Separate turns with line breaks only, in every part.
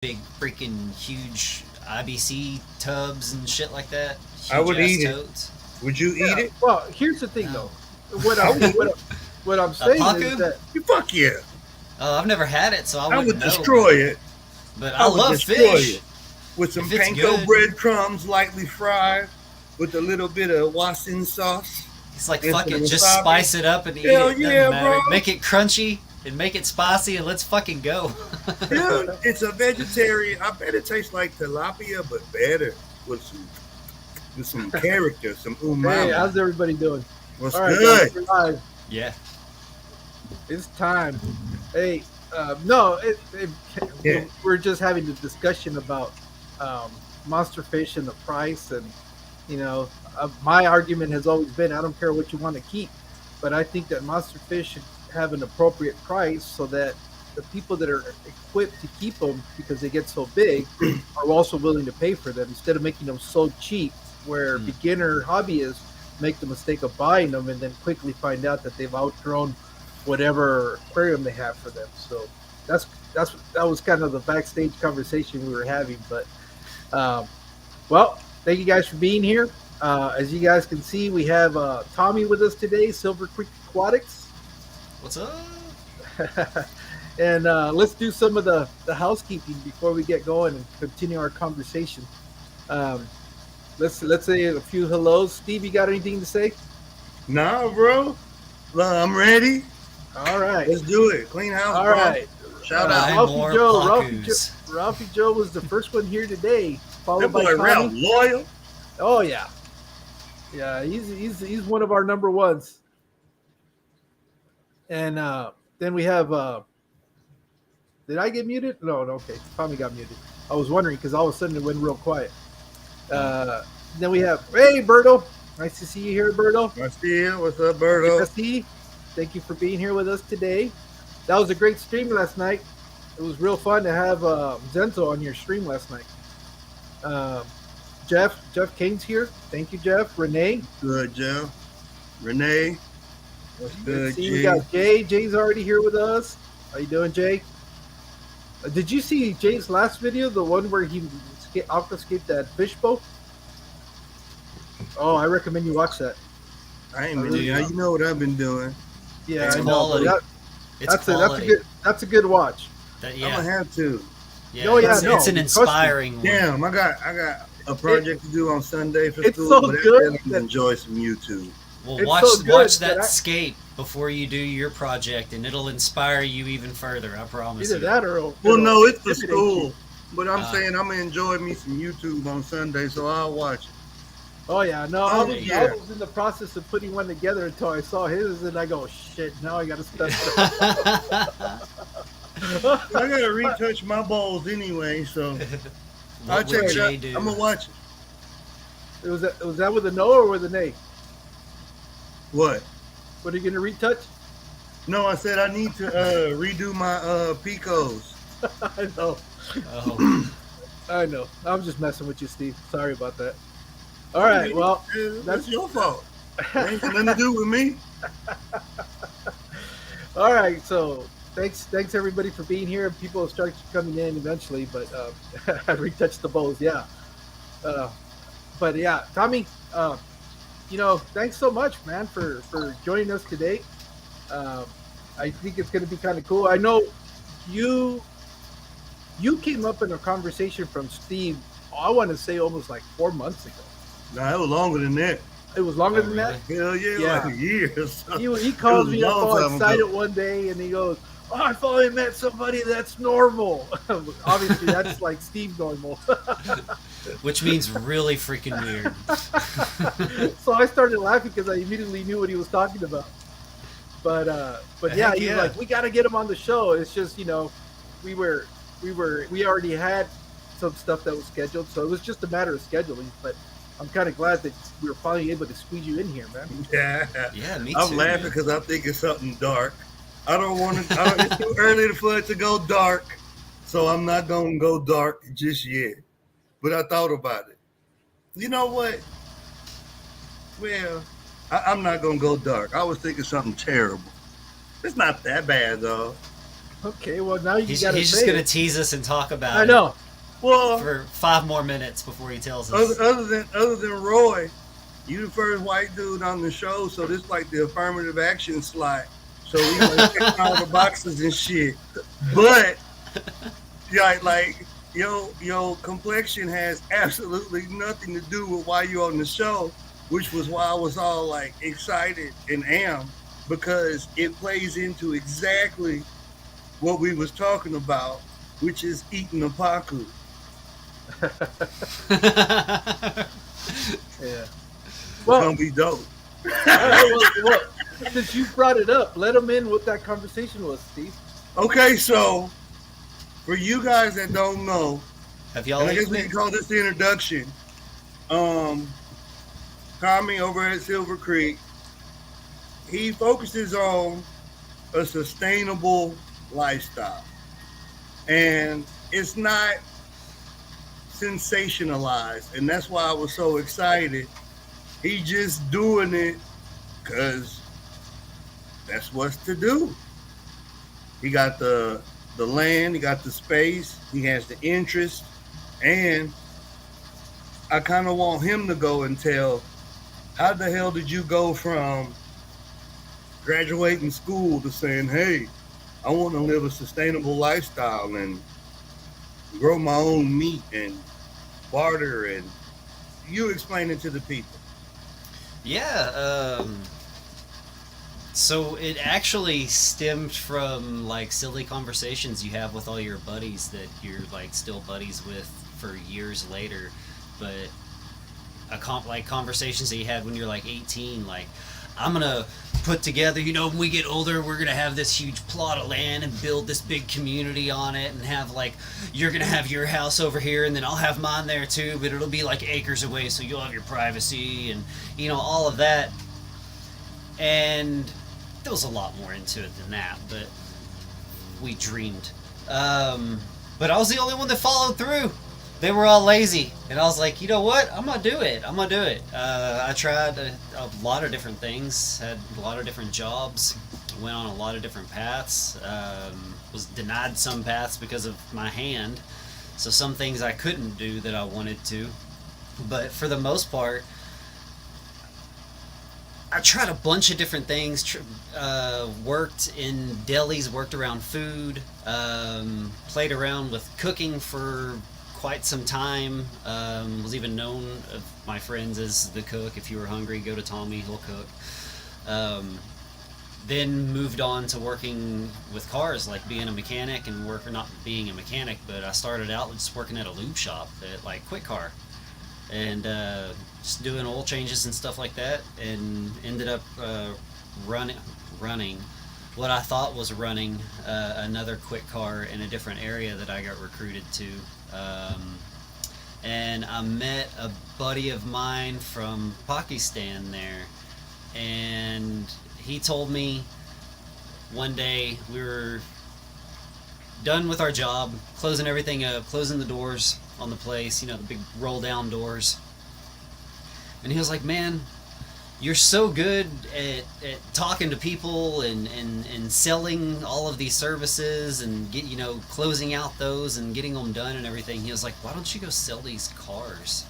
big freaking huge IBC tubs and shit like that.
I
Huge
would
ass
eat it.
totes.
Would you eat
Yeah.
it?
Well, here's the thing,
No.
though. What
I
I'm
would.
what I'm
A
saying is
pacu?
that
Fuck yeah.
I've never had it, so I
I
wouldn't
would
know.
destroy it.
But
I
I
would
love
destroy
fish.
it with some
If it's
panko
good.
breadcrumbs lightly fried with a little bit of wasin sauce.
It's like
and
fuck
some
it, just
wasabi.
spice it up and eat
Hell
it. Doesn't
yeah,
matter.
bro.
Make it crunchy and make it spicy and let's fucking go.
Dude, it's a vegetarian. I bet it tastes like tilapia, but better with some character, some umami.
hey, how's everybody doing?
What's
All right,
good?
guys, we're live.
Yeah.
It's time. Hey, no,
Yeah.
we're just having a discussion about monster fish and the price, and my argument has always been I don't care what you want to keep, but I think that monster fish should have an appropriate price so that the people that are equipped to keep them because they get so big are also willing to pay for them instead of making them so cheap where beginner hobbyists make the mistake of buying them and then quickly find out that they've outgrown whatever aquarium they have for them. So that was kind of the backstage conversation we were having. But well, thank you guys for being here. As you guys can see, we have Tommy with us today, Silver Creek Aquatics.
What's up?
And let's do some of the housekeeping before we get going and continue our conversation. Let's say a few hellos. Steve, you got anything to say?
Nah, bro. I'm ready.
All right.
Let's do it. Clean house,
All
bro.
right.
Shout
Buy
out.
more
Ralphie
pacus.
Ralphie Joe was the first one here today, followed
That
by
boy Ralph
Tommy.
loyal.
Oh yeah, yeah. He's one of our number ones. And then we have. Did I get muted? No. Okay, Tommy got muted. I was wondering because all of a sudden it went real quiet. Then we have Berto. Nice to see you here, Berto.
I see you. What's up, Berto?
Jesse, thank you for being here with us today. That was a great stream last night. It was real fun to have Zenzo on your stream last night. Jeff Kane's here. Thank you, Jeff. Renee.
Good, Jeff. Renee. What's good,
See,
G?
we got Jay. Jay's already here with us. How you doing, Jay? Did you see Jay's last video, the one where he aquascaped that fishbowl? Oh, I recommend you watch that.
I ain't been doing. You know what I've been doing.
Yeah,
It's
I know.
quality.
But
It's quality.
that's a good watch.
That,
I'm
yeah.
gonna have to.
Yeah,
Oh, yeah,
it's,
no,
it's an
trust me.
inspiring one.
Damn, I got a project to do on Sunday for
It's
school,
so
but I
good
can
that-
enjoy some YouTube.
Well,
It's
watch
so good
watch
that
that
I-
skate before you do your project, and it'll inspire you even further. I promise
Either
you.
that or
Well, no, it's for
intimidate
school.
you.
But I'm saying I'm gonna enjoy me some YouTube on Sunday, so I'll watch it.
Oh yeah, no,
Oh,
I
yeah.
was in the process of putting one together until I saw his, and I go, shit, now I got to start.
I gotta retouch my bowls anyway, so I'll
What
check
would
it
Jay
out.
do?
I'm gonna watch it.
Was that with a no or with an A?
What?
What are you gonna retouch?
No, I said I need to redo my Picos.
I know,
Oh,
I know. I'm just messing with you, Steve. Sorry about that. All right, well,
That's your fault. It ain't got nothing to do with me.
all right. So thanks everybody for being here. People will start coming in eventually, but I retouched the bowls. Yeah. But yeah, Tommy, thanks so much, man, for joining us today. I think it's going to be kind of cool. I know you came up in a conversation from Steve. I want to say almost like 4 months ago.
No, it was longer than that.
It was longer
Oh,
than that.
Hell yeah,
Yeah.
like a year.
He calls
It was
me
a
up
long
all
time
excited
ago.
one day, and he goes, "Oh, I finally met somebody that's normal." Obviously, that's like Steve normal.
which means really freaking weird.
So I started laughing because I immediately knew what he was talking about. But yeah,
Heck
he's
yeah.
like, we got to get him on the show. It's just we already had some stuff that was scheduled, so it was just a matter of scheduling. But I'm kind of glad that we were finally able to squeeze you in here, man.
Yeah.
Yeah, me
I'm
too.
laughing
man.
because I'm thinking something dark. I don't want to. It's too early for it to go dark, so I'm not gonna go dark just yet. But I thought about it. You know what? Well, I'm not gonna go dark. I was thinking something terrible. It's not that bad though.
Okay, well now you
He's
gotta
just
say
gonna
it.
tease us and talk about
I
it
know.
Well,
for 5 more minutes before he tells us.
other than Roy, you the first white dude on the show, so this like the affirmative action slot. So we like checking all the boxes and shit. But yeah, like your complexion has absolutely nothing to do with why you're on the show, which was why I was all like excited and am because it plays into exactly what we was talking about, which is eating the paku.
Yeah.
It's
Well,
gonna be dope.
all right. Well, since you brought it up, let them in what that conversation was, Steve.
Okay, so for you guys that don't know,
Have
and
y'all
I guess
eaten
we
it?
can call this the introduction. Um, Tommy over at Silver Creek, he focuses on a sustainable lifestyle, and it's not sensationalized, and that's why I was so excited. He just doing it because that's what's to do. He got the land, he got the space, he has the interest, and I kind of want him to go and tell how the hell did you go from graduating school to saying, hey, I want to live a sustainable lifestyle and grow my own meat and barter, and you explain it to the people.
Yeah. So it actually stemmed from like silly conversations you have with all your buddies that you're like still buddies with for years later, but like conversations that you had when you're like 18, like I'm gonna put together, when we get older, we're gonna have this huge plot of land and build this big community on it, and have like you're gonna have your house over here, and then I'll have mine there too, but it'll be like acres away, so you'll have your privacy and all of that. And there was a lot more into it than that, but we dreamed. But I was the only one that followed through. They were all lazy, and I was like, you know what? I'm gonna do it. I'm gonna do it. I tried a lot of different things, had a lot of different jobs, went on a lot of different paths. Was denied some paths because of my hand, so some things I couldn't do that I wanted to. But for the most part, I tried a bunch of different things. Worked in delis, worked around food, played around with cooking for quite some time. Was even known of my friends as the cook. If you were hungry, go to Tommy, he'll cook. Then moved on to working with cars, like being a mechanic and not being a mechanic, but I started out just working at a lube shop at like Quick Car, and just doing oil changes and stuff like that, and ended up running what I thought was running another Quick Car in a different area that I got recruited to. And I met a buddy of mine from Pakistan there, and he told me one day we were done with our job, closing everything up, closing the doors on the place, the big roll down doors. And he was like, man, you're so good at talking to people and selling all of these services and closing out those and getting them done and everything. He was like, why don't you go sell these cars?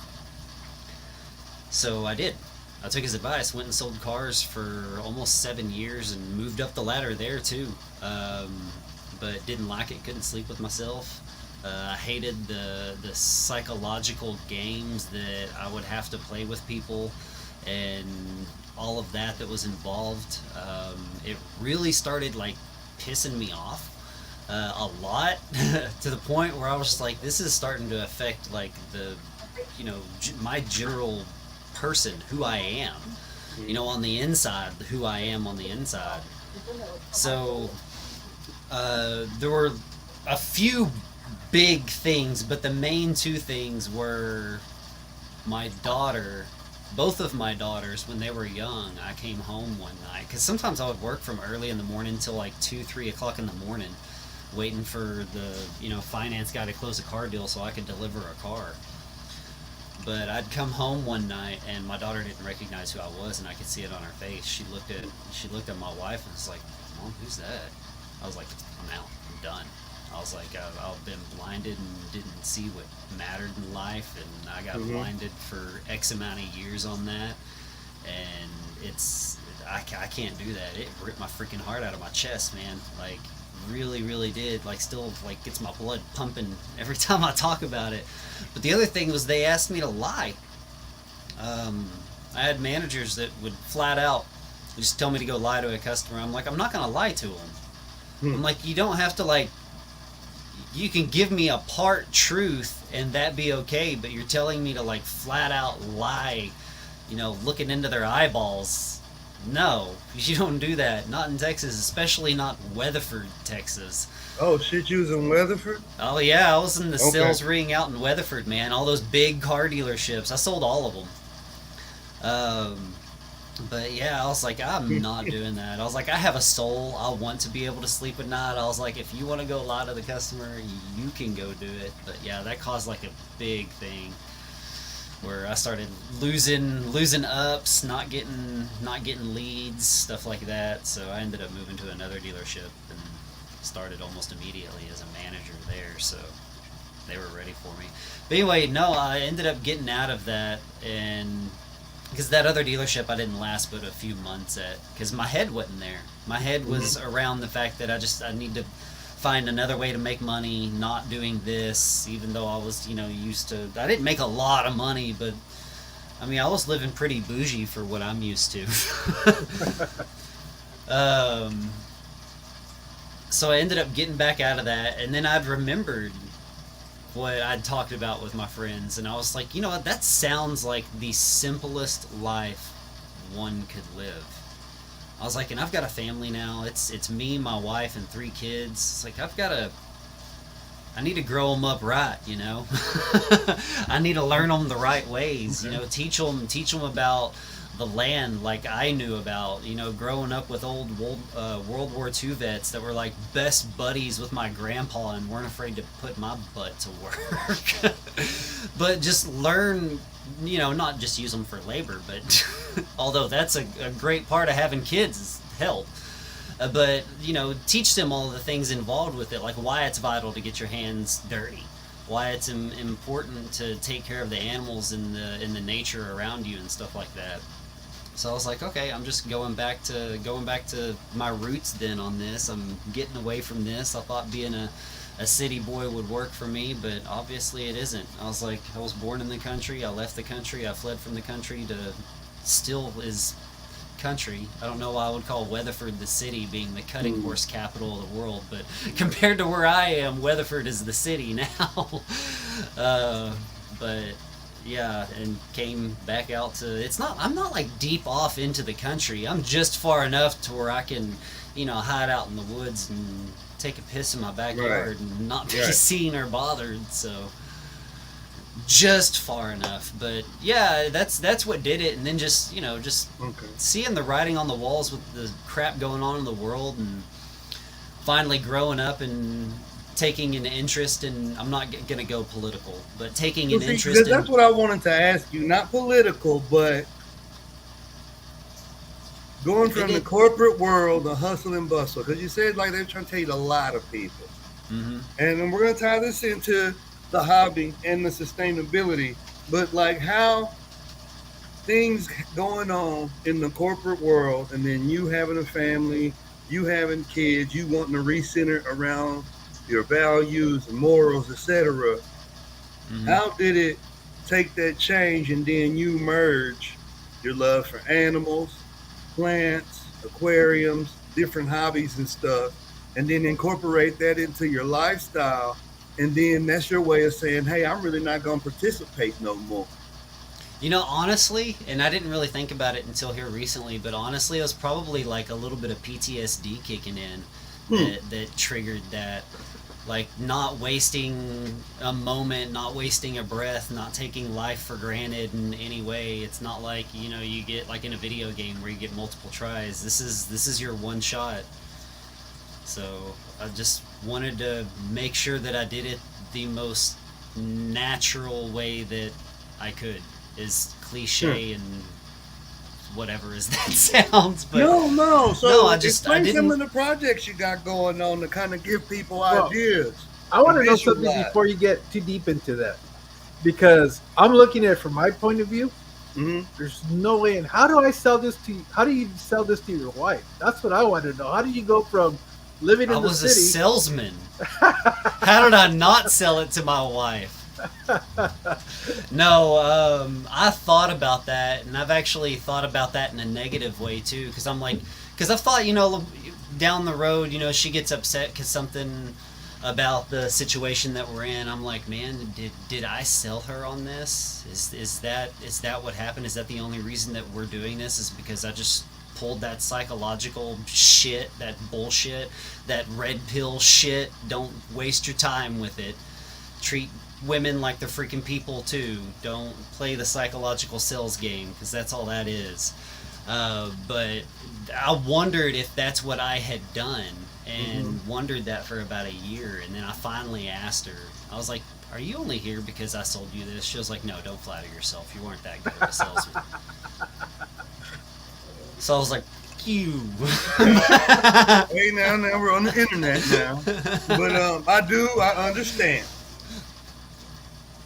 So I did. I took his advice, went and sold cars for almost 7 years and moved up the ladder there too. But didn't like it, couldn't sleep with myself. I hated the psychological games that I would have to play with people and all of that was involved. It really started like pissing me off a lot to the point where I was just like, this is starting to affect like my general person, who I am, on the inside, who I am on the inside. So there were a few big things, but the main two things were both of my daughters, when they were young. I came home one night, because sometimes I would work from early in the morning till like 2-3 o'clock in the morning, waiting for the finance guy to close a car deal so I could deliver a car. But I'd come home one night and my daughter didn't recognize who I was, and I could see it on her face. She looked at my wife and was like, Mom, who's that? I was like, I'm out. I'm done. I was like, I've been blinded and didn't see what mattered in life, and I got blinded for X amount of years on that, and I can't do that. It ripped my freaking heart out of my chest, man. Like, really, really did. Like, still, like, gets my blood pumping every time I talk about it. But the other thing was they asked me to lie. I had managers that would flat out just tell me to go lie to a customer. I'm like, I'm not going to lie to them. I'm like, you don't have to, like, you can give me a part truth and that be okay, but you're telling me to, like, flat out lie, looking into their eyeballs. No, you don't do that. Not in Texas, especially not Weatherford, Texas.
Oh shit, you was in Weatherford?
Oh yeah, I was in the sales ring out in Weatherford, man. All those big car dealerships. I sold all of them. But yeah, I was like, I'm not doing that. I was like, I have a soul. I want to be able to sleep at night. I was like, if you want to go lie to the customer, you can go do it. But yeah, that caused like a big thing where I started losing ups, not getting leads, stuff like that. So I ended up moving to another dealership and started almost immediately as a manager there. So they were ready for me. But anyway, no, I ended up getting out of that, and because that other dealership I didn't last but a few months at, because my head wasn't there. My head was around the fact that I need to find another way to make money, not doing this, even though I was, used to. I didn't make a lot of money, but I mean, I was living pretty bougie for what I'm used to. So I ended up getting back out of that, and then I'd remembered what I'd talked about with my friends, and I was like, you know what, that sounds like the simplest life one could live. I was like, and I've got a family now. It's me, my wife, and 3 kids. It's like I need to grow them up right, I need to learn them the right ways, teach them about the land like I knew about, growing up with old World War II vets that were like best buddies with my grandpa and weren't afraid to put my butt to work. But just learn, not just use them for labor, but although that's a great part of having kids is help. But, teach them all the things involved with it, like why it's vital to get your hands dirty, why it's important to take care of the animals in the nature around you and stuff like that. So I was like, okay, I'm just going back to my roots then on this. I'm getting away from this. I thought being a city boy would work for me, but obviously it isn't. I was like, I was born in the country. I left the country. I fled from the country to still is country. I don't know why I would call Weatherford the city, being the cutting horse capital of the world, but compared to where I am, Weatherford is the city now. But yeah, and came back out to, I'm not like deep off into the country. I'm just far enough to where I can, hide out in the woods and take a piss in my backyard and not be seen or bothered. So just far enough. But yeah, that's what did it. And then just seeing the writing on the walls with the crap going on in the world, and finally growing up and taking an interest in, I'm not going to go political, but taking an interest in...
That's what I wanted to ask you, not political, but going from the corporate world, the hustle and bustle, because you said like they're trying to tell you to lie to people. And then we're going to tie this into the hobby and the sustainability, but like how things going on in the corporate world, and then you having a family, you having kids, you wanting to recenter around your values and morals, etc. How did it take that change, and then you merge your love for animals, plants, aquariums, different hobbies and stuff, and then incorporate that into your lifestyle, and then that's your way of saying, hey, I'm really not going to participate no more?
Honestly, and I didn't really think about it until here recently, but honestly, it was probably like a little bit of PTSD kicking in that triggered that. Like not wasting a moment, not wasting a breath, not taking life for granted in any way. It's not like, you get like in a video game where you get multiple tries. This is your one shot. So I just wanted to make sure that I did it the most natural way that I could, as cliche and whatever as that sounds. But
no. So
no, I
explain some
didn't.
of the projects you got going on to kind of give people
Well,
ideas.
I want to know
Visualize.
something before you get too deep into that, because I'm looking at it from my point of view.
Hmm.
There's no way. And how do I sell this to you? How do you sell this to your wife? That's what I want to know. How did you go from living
I
in the
was a
city?
salesman. How did I not sell it to my wife? No, I thought about that, and I've actually thought about that in a negative way too, because I've thought, down the road, she gets upset because something about the situation that we're in. I'm like, man, did I sell her on this? Is that what happened? Is that the only reason that we're doing this? Is because I just pulled that psychological shit, that bullshit, that red pill shit? Don't waste your time with it. Treat women like they're freaking people too. Don't play the psychological sales game, because that's all that is. But I wondered if that's what I had done, and wondered that for about a year, and then I finally asked her. I was like, "Are you only here because I sold you this?" She was like, "No, don't flatter yourself. You weren't that good of a salesman." So I was like, "You."
Hey, now we're on the internet now, but I understand.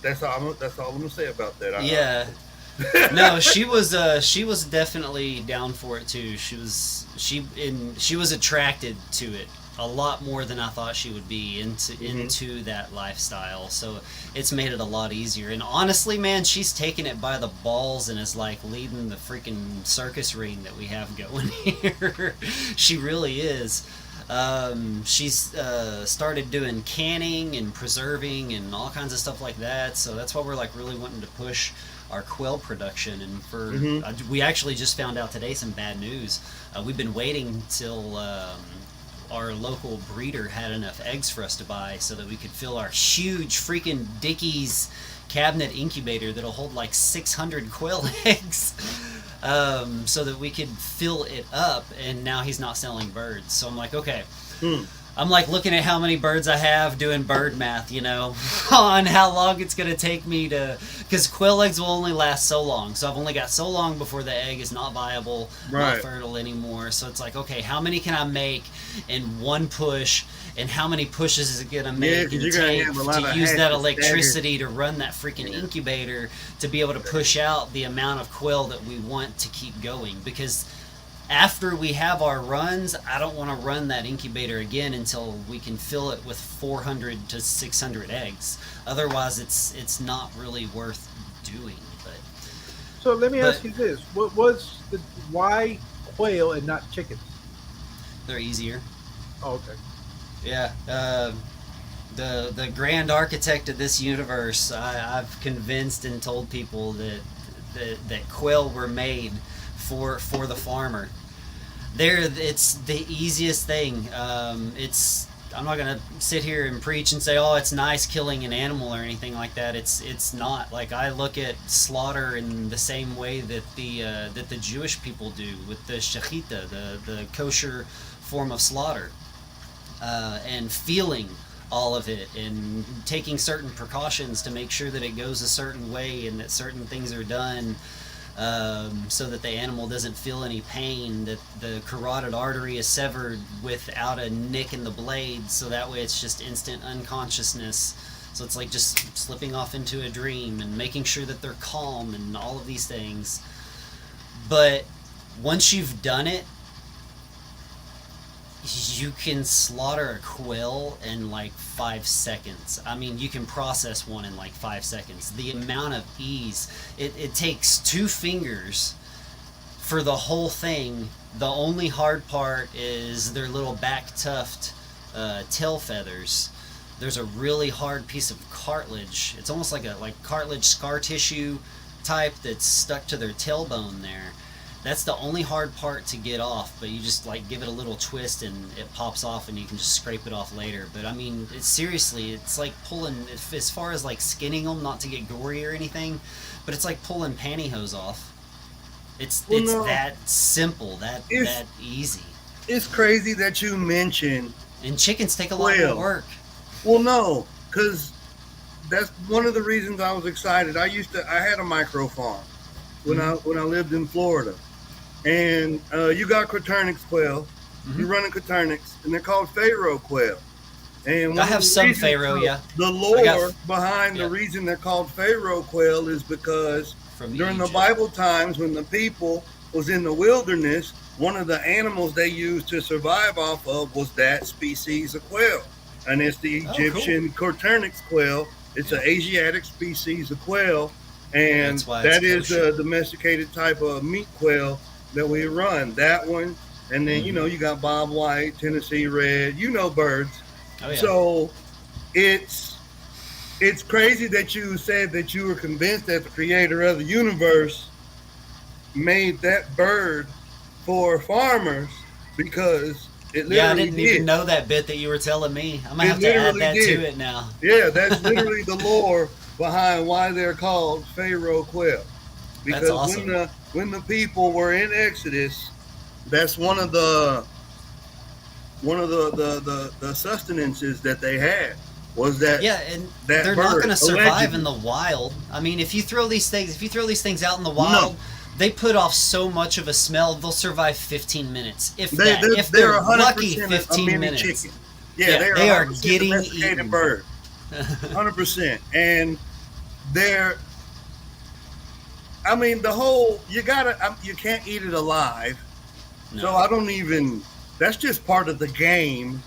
That's all I'm gonna say about that.
Yeah. No, she was definitely down for it too. She was attracted to it a lot more than I thought she would be into that lifestyle. So it's made it a lot easier. And honestly, man, she's taking it by the balls and is like leading the freaking circus ring that we have going here. She really is. She's started doing canning and preserving and all kinds of stuff like that. So that's why we're like really wanting to push our quail production. And we actually just found out today some bad news. We've been waiting till our local breeder had enough eggs for us to buy so that we could fill our huge freaking Dickies cabinet incubator that'll hold like 600 quail eggs. So that we could fill it up, and now he's not selling birds. So I'm like, okay. I'm like looking at how many birds I have, doing bird math, on how long it's going to take me to, because quail eggs will only last so long. So I've only got so long before the egg is not viable, not fertile anymore. So it's like, okay, how many can I make in one push, and how many pushes is it going to make and take to use that electricity to run that freaking incubator to be able to push out the amount of quail that we want to keep going? Because after we have our runs, I don't want to run that incubator again until we can fill it with 400 to 600 eggs. Otherwise, it's not really worth doing. But
so let me ask you this: why quail and not chickens?
They're easier.
Oh, okay.
Yeah. The grand architect of this universe, I've convinced and told people that quail were made for the farmer. It's the easiest thing. I'm not gonna sit here and preach and say, oh, it's nice killing an animal or anything like that. It's not. Like, I look at slaughter in the same way that the Jewish people do with the shechita, the kosher form of slaughter, and feeling all of it and taking certain precautions to make sure that it goes a certain way and that certain things are done. So that the animal doesn't feel any pain, that the carotid artery is severed without a nick in the blade, so that way it's just instant unconsciousness. So it's like just slipping off into a dream, and making sure that they're calm and all of these things. But once you've done it, you can slaughter a quail in like 5 seconds. I mean, you can process one in like 5 seconds. The amount of ease. It takes 2 fingers for the whole thing. The only hard part is their little back tuft tail feathers. There's a really hard piece of cartilage. It's almost like cartilage scar tissue type that's stuck to their tailbone there. That's the only hard part to get off, but you just like give it a little twist and it pops off, and you can just scrape it off later. But I mean, it's like pulling, as far as like skinning them, not to get gory or anything, but it's like pulling pantyhose off. It's that simple, that easy.
It's crazy that you mentioned.
And chickens take a lot more work.
Well, no, because that's one of the reasons I was excited. I had a micro farm when I lived in Florida. and you got Quaternics quail. You're running Quaternics, and they're called Pharaoh quail. And
I have some Pharaoh, yeah.
The
I
lore
got-
behind the
yeah.
reason they're called Pharaoh quail is because
From
during the
Egypt.
Bible times when the people was in the wilderness, one of the animals they used to survive off of was that species of quail. And it's the
Oh,
Egyptian Quaternics quail. It's an Asiatic species of quail. And
That's why it's
that is
kosher.
a domesticated type of meat quail that we run. That one. And then, you got Bob White, Tennessee Red, birds.
Oh yeah.
So it's crazy that you said that you were convinced that the creator of the universe made that bird for farmers because it literally
I didn't
did.
even know that bit that you were telling me. I'm gonna
It
have to add
literally
that
did.
to it now.
Yeah, that's literally the lore behind why they're called Pharaoh quail. Because
That's awesome.
when the people were in Exodus, that's one of the sustenances that they had was that
Yeah, and
that
they're not
bird,
going to survive
allegedly.
in the wild. I mean, if you throw these things out in the wild, they put off so much of a smell. They'll survive 15 minutes, if that. If they're
100%
lucky,
a
15
mini
minutes.
chicken.
Yeah,
they
are
100%
getting
domesticated
eaten.
bird. 100%. And they're, I mean, you can't eat it alive.
No.
So I don't even, that's just part of the game.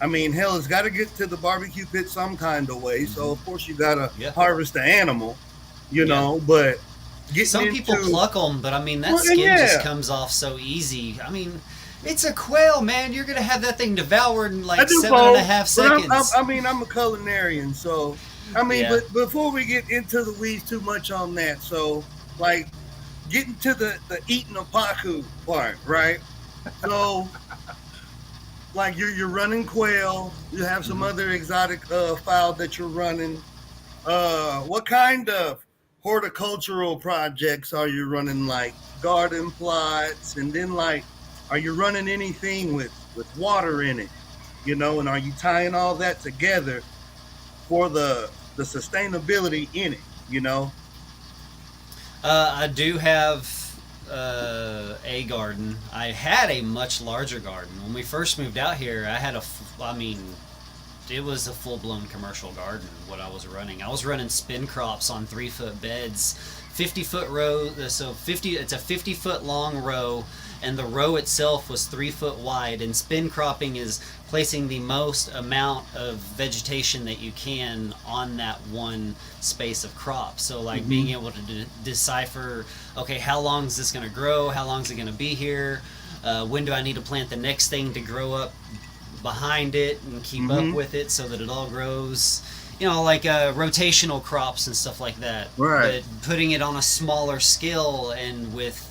I mean, hell, it's got to get to the barbecue pit some kind of way. So, of course, you got to harvest the animal, know, but
some people pluck them, but I mean, that skin just comes off so easy. I mean, it's a quail, man. You're going to have that thing devoured in like 7.5 seconds.
I'm a culinarian, so, but before we get into the weeds too much on that, so, like, getting to the eating a paku part, right? So, like, you're running quail, you have some other exotic fowl that you're running. What kind of horticultural projects are you running, like garden plots, and then like, are you running anything with water in it, and are you tying all that together for the sustainability in it,
I do have a garden. I had a much larger garden when we first moved out here. I had it was a full-blown commercial garden. What I was running spin crops on 3-foot beds, 50-foot row. So it's a 50-foot long row, and the row itself was 3 foot wide. And spin cropping is placing the most amount of vegetation that you can on that one space of crop. So like being able to decipher, okay, how long is this going to grow? How long is it going to be here? When do I need to plant the next thing to grow up behind it and keep up with it so that it all grows? Like rotational crops and stuff like that.
Right.
But putting it on a smaller scale and with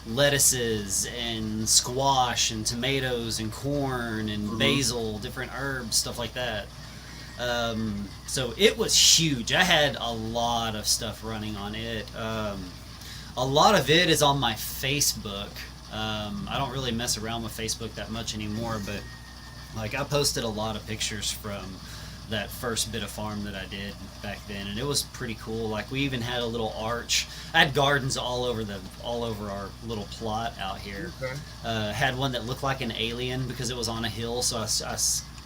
lettuces and squash and tomatoes and corn and basil, different herbs, stuff like that. So it was huge. I had a lot of stuff running on it. A lot of it is on my Facebook. I don't really mess around with Facebook that much anymore, but like I posted a lot of pictures from that first bit of farm that I did back then, and it was pretty cool. Like we even had a little arch. I had gardens all over our little plot out here.
Okay.
Had one that looked like an alien because it was on a hill, so I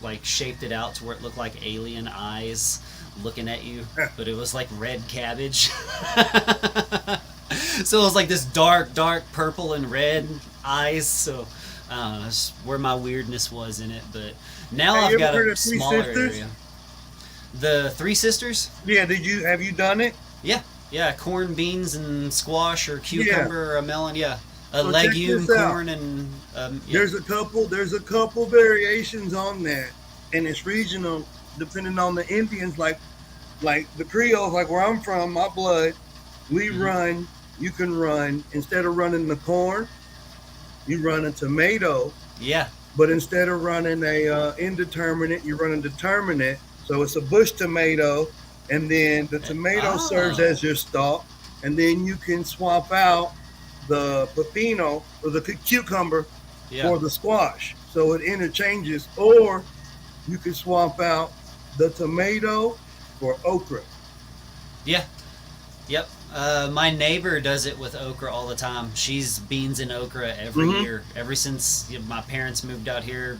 like shaped it out to where it looked like alien eyes looking at you, but it was like red cabbage. So it was like this dark purple and red eyes. So that's where my weirdness was in it. But now I've got a smaller area. The Three Sisters?
Yeah, have you done it?
Yeah, corn, beans, and squash or cucumber or a melon. Yeah, a
So
legume,
check this out.
corn, and
There's a couple variations on that, and it's regional depending on the Indians. Like the Creoles, like where I'm from, my blood, we run. You can run, instead of running the corn, you run a tomato.
Yeah.
But instead of running a indeterminate, you run a determinate. So it's a bush tomato, and then the tomato serves as your stalk, and then you can swap out the pepino or the cucumber for the squash. So it interchanges, or you can swap out the tomato for okra.
Yeah. Yep. My neighbor does it with okra all the time. She's beans and okra every
Mm-hmm.
year. Ever since my parents moved out here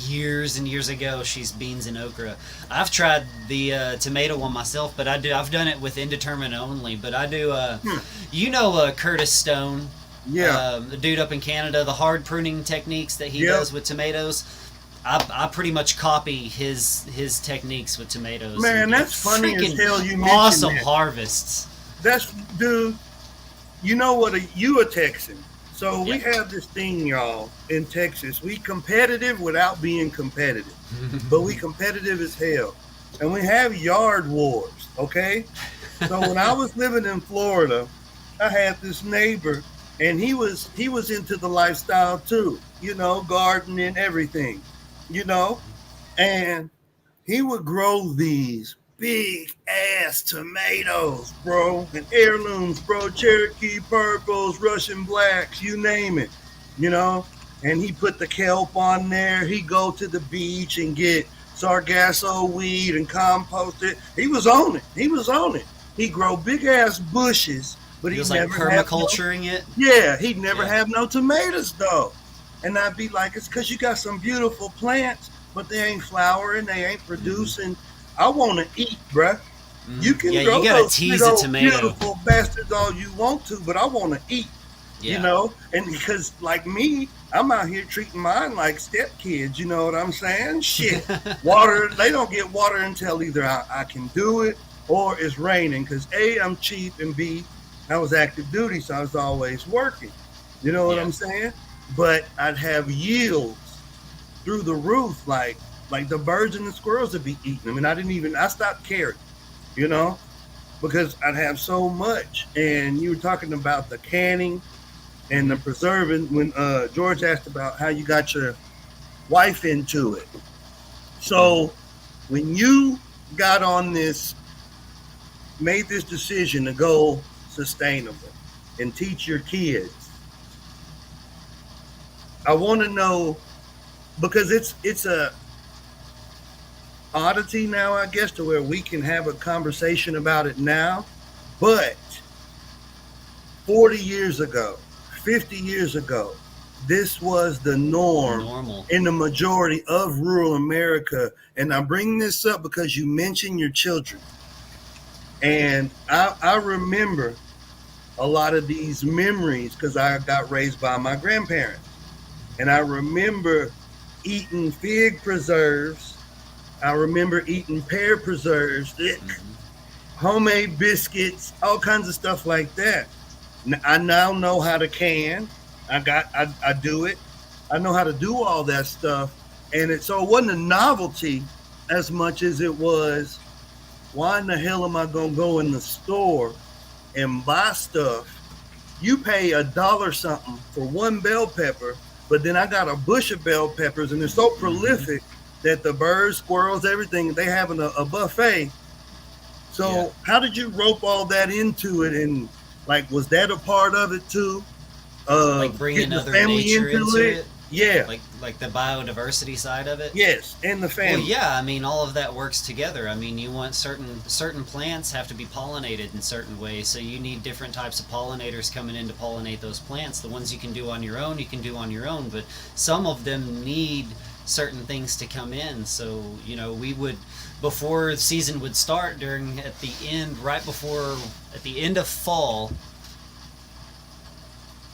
years and years ago, she's beans and okra. I've tried the tomato one myself, but I've done it with indeterminate only. But I do.
Hmm.
You know Curtis Stone,
Yeah.
the dude up in Canada, the hard pruning techniques that he
Yep.
does with tomatoes. I pretty much copy his techniques with tomatoes.
Man,
and get
that's funny as
freaking
hell you mentioned
awesome
that.
harvests.
That's, dude, you know what? You a Texan. So we
Yep.
have this thing, y'all, in Texas. We competitive without being competitive, but we competitive as hell. And we have yard wars, okay? So when I was living in Florida, I had this neighbor, and he was into the lifestyle too, gardening, everything, you know, and he would grow these big ass tomatoes, bro, and heirlooms, bro, Cherokee purples, Russian blacks, you name it, you know. And he put the kelp on there. He go to the beach and get sargasso weed and compost it. He was on it. He was on it. He grow big ass bushes, but
He
he
was like
never have no,
permaculturing it.
yeah, he'd never
Yeah.
have no tomatoes though. And I'd be like, it's because you got some beautiful plants, but they ain't flowering, they ain't producing. I want to eat, bruh. You can
Yeah,
grow
you gotta
those
tease
big
a
old
tomato.
beautiful bastards all you want to, but I want to eat,
Yeah.
And because like me, I'm out here treating mine like stepkids, you know what I'm saying? Shit. Water, they don't get water until either I can do it or it's raining because A, I'm cheap, and B, I was active duty, so I was always working. You know what
Yeah.
I'm saying? But I'd have yields through the roof, like the birds and the squirrels would be eating them, and I stopped caring, you know, because I'd have so much. And you were talking about the canning and the preserving when George asked about how you got your wife into it. So when you got on this, made this decision to go sustainable and teach your kids, I want to know because it's a oddity now, I guess, to where we can have a conversation about it now. But 40 years ago, 50 years ago, this was the norm
Normal.
in the majority of rural America. And I bring this up because you mentioned your children. And I remember a lot of these memories because I got raised by my grandparents. And I remember eating fig preserves. I remember eating pear preserves, homemade biscuits, all kinds of stuff like that. I now know how to can. I do it. I know how to do all that stuff. And so it wasn't a novelty as much as it was, why in the hell am I gonna go in the store and buy stuff? You pay $1 something for one bell pepper, but then I got a bush of bell peppers, and they're so prolific that the birds, squirrels, everything, they having a buffet. So how did you rope all that into it? And like, was that a part of it too?
Like bringing
Getting the
other
family
nature into it.
Yeah.
Like the biodiversity side of it.
Yes, and the family.
Well, yeah. I mean, all of that works together. I mean, you want certain plants have to be pollinated in certain ways, so you need different types of pollinators coming in to pollinate those plants. The ones you can do on your own, you can do on your own, but some of them need certain things to come in. So we would, before the season would start, at the end of fall,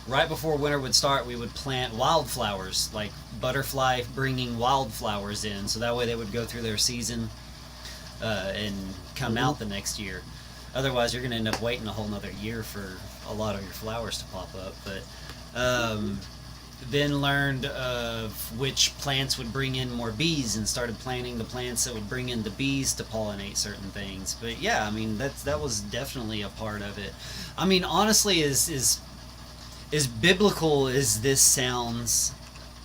right before winter would start, we would plant wildflowers, like butterfly bringing wildflowers in, so that way they would go through their season and come out the next year. Otherwise, you're going to end up waiting a whole nother year for a lot of your flowers to pop up. But then learned of which plants would bring in more bees and started planting the plants that would bring in the bees to pollinate certain things. But yeah, I mean, that was definitely a part of it. I mean, honestly, as biblical as this sounds,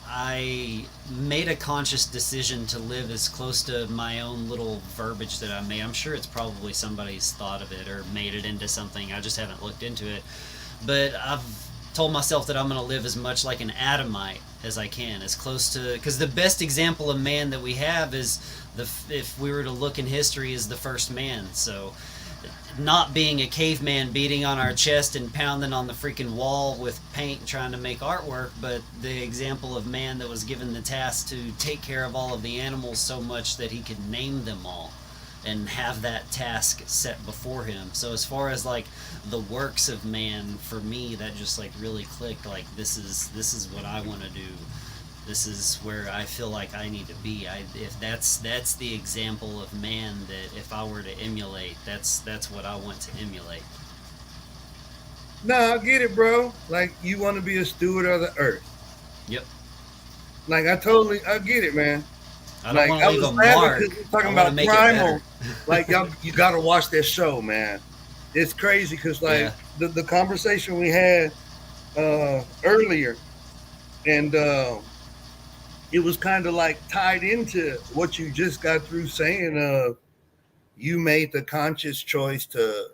I made a conscious decision to live as close to my own little verbiage that I made. I'm sure it's probably somebody's thought of it or made it into something. I just haven't looked into it. But I've told myself that I'm going to live as much like an Adamite as I can, as close to, because the best example of man that we have is if we were to look in history, is the first man. So not being a caveman beating on our chest and pounding on the freaking wall with paint trying to make artwork, but the example of man that was given the task to take care of all of the animals so much that he could name them all and have that task set before him. So as far as like the works of man, for me that just like really clicked, like this is what I want to do. This is where I feel like I need to be. If that's the example of man that if I were to emulate, that's what I want to emulate.
No, I get it, bro. Like you want to be a steward of the earth.
Yep.
Like I get it, man.
I don't want to leave a mark.
We're talking about Primal. Like y'all, you got to watch that show, man. It's crazy because like the conversation we had earlier, and it was kind of like tied into what you just got through saying. You made the conscious choice to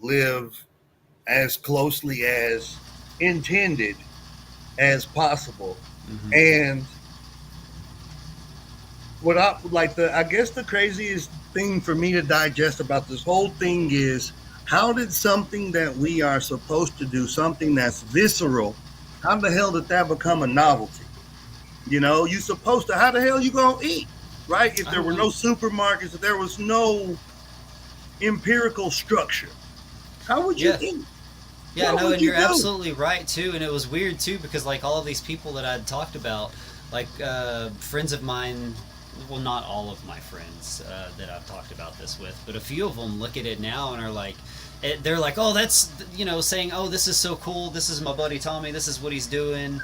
live as closely as intended as possible, and what I guess the craziest thing for me to digest about this whole thing is how did something that we are supposed to do, something that's visceral, how the hell did that become a novelty? You know, you supposed to, how the hell you gonna eat, right? If there were no supermarkets, if there was no empirical structure, how would you eat?
Yeah, no, and you're absolutely right too. And it was weird too because like all of these people that I'd talked about, like friends of mine, well, not all of my friends that I've talked about this with, but a few of them look at it now and are like, they're like, oh, that's, you know, saying, oh, this is so cool. This is my buddy Tommy. This is what he's doing.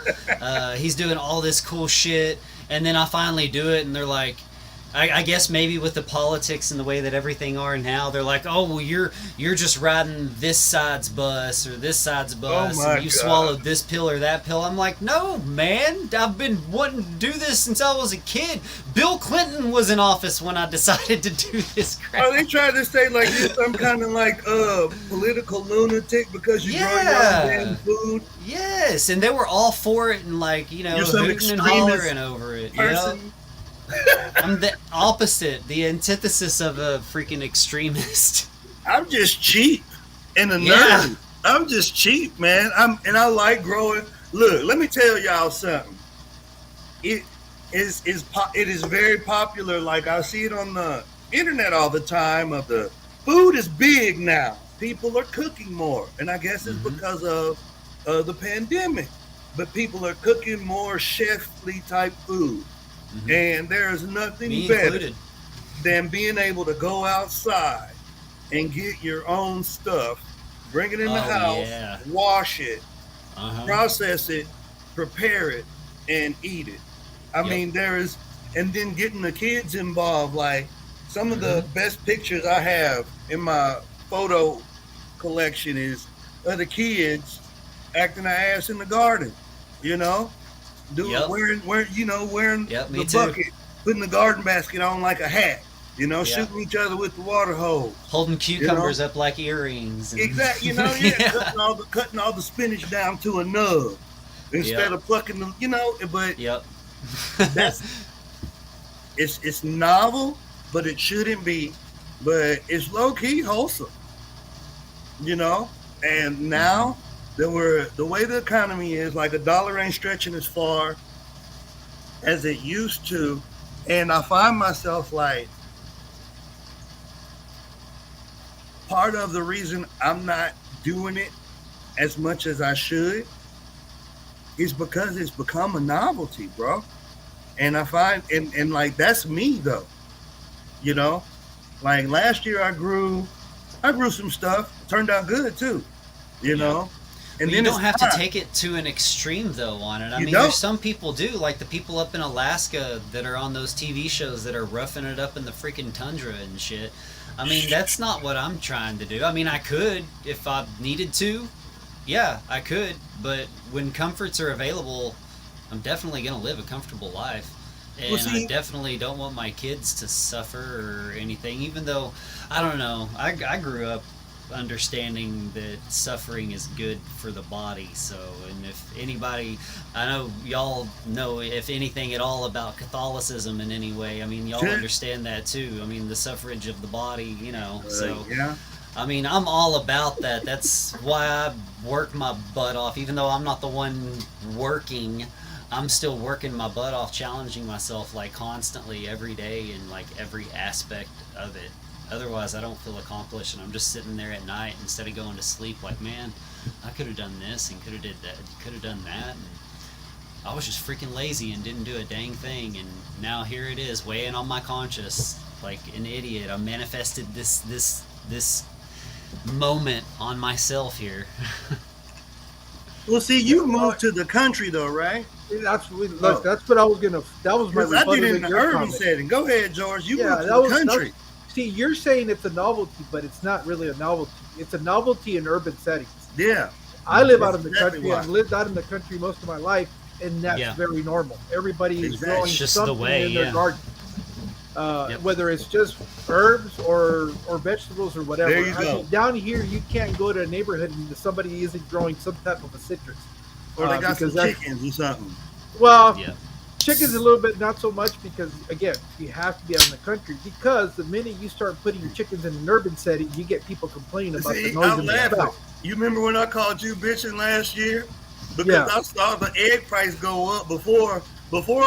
He's doing all this cool shit. And then I finally do it, and they're like, I guess maybe with the politics and the way that everything are now, they're like, oh, well, you're just riding this side's bus or this side's bus, and you swallowed this pill or that pill. I'm like, no, man, I've been wanting to do this since I was a kid. Bill Clinton was in office when I decided to do this crap.
Oh, they tried to say like you're some kind of like political lunatic because you grow your own damn food.
Yes, and they were all for it and like, you know, hooting and hollering over it.
Person.
You know? I'm the opposite, the antithesis of a freaking extremist.
I'm just cheap and a nerd. I'm just cheap, man. I like growing. Look, let me tell y'all something. It is very popular. Like I see it on the internet all the time. Of the food is big now. People are cooking more, and I guess it's because of the pandemic. But people are cooking more chefly type food. And there's nothing better than being able to go outside and get your own stuff, bring it in the house, wash it, process it, prepare it, and eat it. I mean, and then getting the kids involved. Like some of the best pictures I have in my photo collection is of the kids acting their ass in the garden, you know? Wearing the bucket, putting the garden basket on like a hat, you know, shooting each other with the water hose,
holding cucumbers up like earrings. And...
Exactly, you know, cutting all the spinach down to a nub instead of plucking them, you know. But that's it's novel, but it shouldn't be. But it's low key wholesome, you know. And now. The way the economy is, like $1 ain't stretching as far as it used to, and I find myself like part of the reason I'm not doing it as much as I should is because it's become a novelty, bro. And I find and like that's me though, you know. Like last year I grew some stuff, it turned out good too, you know.
And you don't have to take it to an extreme, though, on it. I mean, there's some people do, like the people up in Alaska that are on those TV shows that are roughing it up in the freaking tundra and shit. I mean, that's not what I'm trying to do. I mean, I could if I needed to. Yeah, I could. But when comforts are available, I'm definitely going to live a comfortable life. And I definitely don't want my kids to suffer or anything, even though, I don't know, I grew up understanding that suffering is good for the body. So, and if anybody, I know y'all know if anything at all about Catholicism in any way, I mean, y'all understand that too. I mean, the suffrage of the body, you know. So I mean, I'm all about that. That's why I work my butt off. Even though I'm not the one working, I'm still working my butt off, challenging myself like constantly every day in like every aspect of it. Otherwise, I don't feel accomplished, and I'm just sitting there at night instead of going to sleep. Like, man, I could have done this and could have did that, could have done that. And I was just freaking lazy and didn't do a dang thing. And now here it is, weighing on my conscience like an idiot. I manifested this moment on myself here.
Well, see, you moved to the country though, right?
Look, that's what I was gonna. That was my.
I did it in
to
the
your
urban
comment.
setting. Go ahead, George. You
Yeah,
moved to the country.
See, you're saying it's a novelty, but it's not really a novelty. It's a novelty in urban settings.
Yeah.
I live out
That's
in the
exactly
country.
why.
I've lived out in the country most of my life, and that's
Yeah.
very normal. Everybody is
Exactly.
growing
It's just the
something
way,
in their
yeah.
garden,
Yep.
whether it's just herbs or vegetables or whatever.
There you go.
mean, down here, you can't go to a neighborhood and somebody isn't growing some type of a citrus.
Or they got some
because that's-
chickens or something.
Well,
Yeah.
chicken's a little bit not so much because again, you have to be out in the country because the minute you start putting your chickens in an urban setting, you get people complaining about the
See,
noise
I'm
and the
laughing.
smell.
You remember when I called you bitching last year? Because
Yeah.
I saw the egg price go up before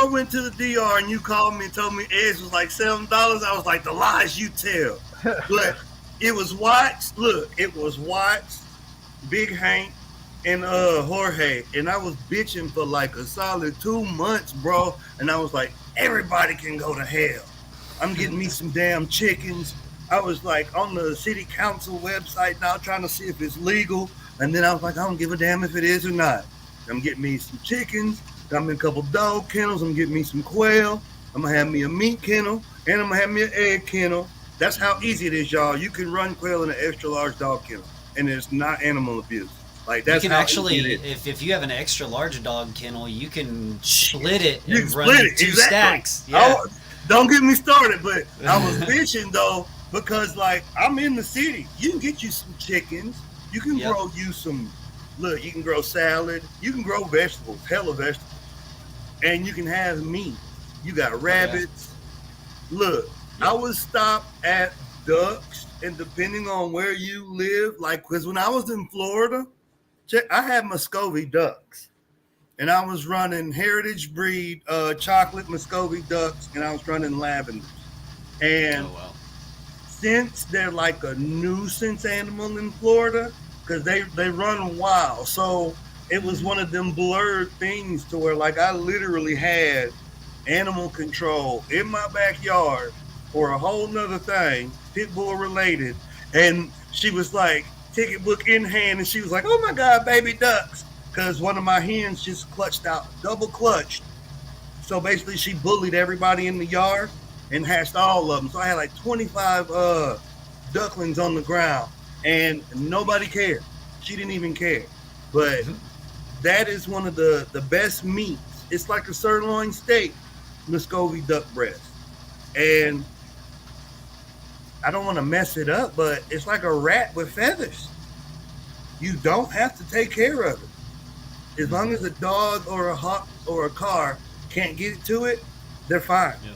I went to the DR and you called me and told me eggs was like $7. I was like, the lies you tell. But it was Watts. Look, it was Watts, Big Hank, and Jorge. And I was bitching for like a solid 2 months, bro. And I was like, everybody can go to hell. I'm getting me some damn chickens. I was like on the city council website now trying to see if it's legal. And then I was like, I don't give a damn if it is or not. I'm getting me some chickens. Got me a couple dog kennels. I'm getting me some quail. I'm going to have me a meat kennel. And I'm going to have me an egg kennel. That's how easy it is, y'all. You can run quail in an extra large dog kennel. And it's not animal abuse. Like that's
You can
how
actually,
easy it is.
if you have an extra large dog kennel, you can split it
You
and
can
run
split it,
two
exactly.
stacks. Yeah.
Don't get me started, but I was bitching though because like I'm in the city. You can get you some chickens. You can
Yep.
grow you some. Look, you can grow salad. You can grow vegetables, hella vegetables, and you can have meat. You got rabbits. Look, I would stop at ducks, and depending on where you live, like because when I was in Florida, I had Muscovy ducks. And I was running heritage breed chocolate Muscovy ducks, and I was running lavenders. And
Oh wow.
since they're like a nuisance animal in Florida, because they run wild, so it was one of them blurred things to where like I literally had animal control in my backyard for a whole nother thing, pit bull related, and she was like ticket book in hand, and she was like, "Oh my God, baby ducks!" Because one of my hens just clutched out, double clutched. So basically, she bullied everybody in the yard and hatched all of them. So I had like 25 ducklings on the ground, and nobody cared. She didn't even care. But that is one of the best meats. It's like a sirloin steak, Muscovy duck breast. And I don't want to mess it up, but it's like a rat with feathers. You don't have to take care of it. As long as a dog or a hawk or a car can't get to it, they're fine.
Yep.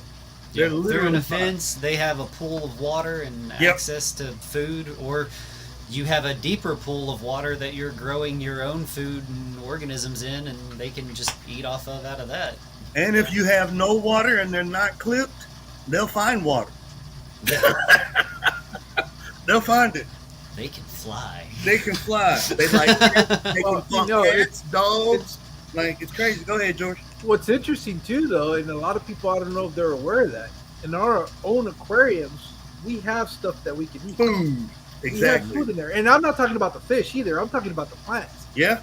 They're
Yeah, they're in
literally
a
fine.
fence. They have a pool of water and
Yep.
access to food, or you have a deeper pool of water that you're growing your own food and organisms in, and they can just eat off of out of that.
And if you have no water and they're not clipped, they'll find water. They'll find it.
They can fly.
They can fly. They like they
Well,
can fuck cats, dogs. Like it's crazy. Go ahead, George.
What's interesting too, though, and a lot of people, I don't know if they're aware of that. In our own aquariums, we have stuff that we can eat.
Food.
We have
Exactly.
food in there, and I'm not talking about the fish either. I'm talking about the plants.
Yeah.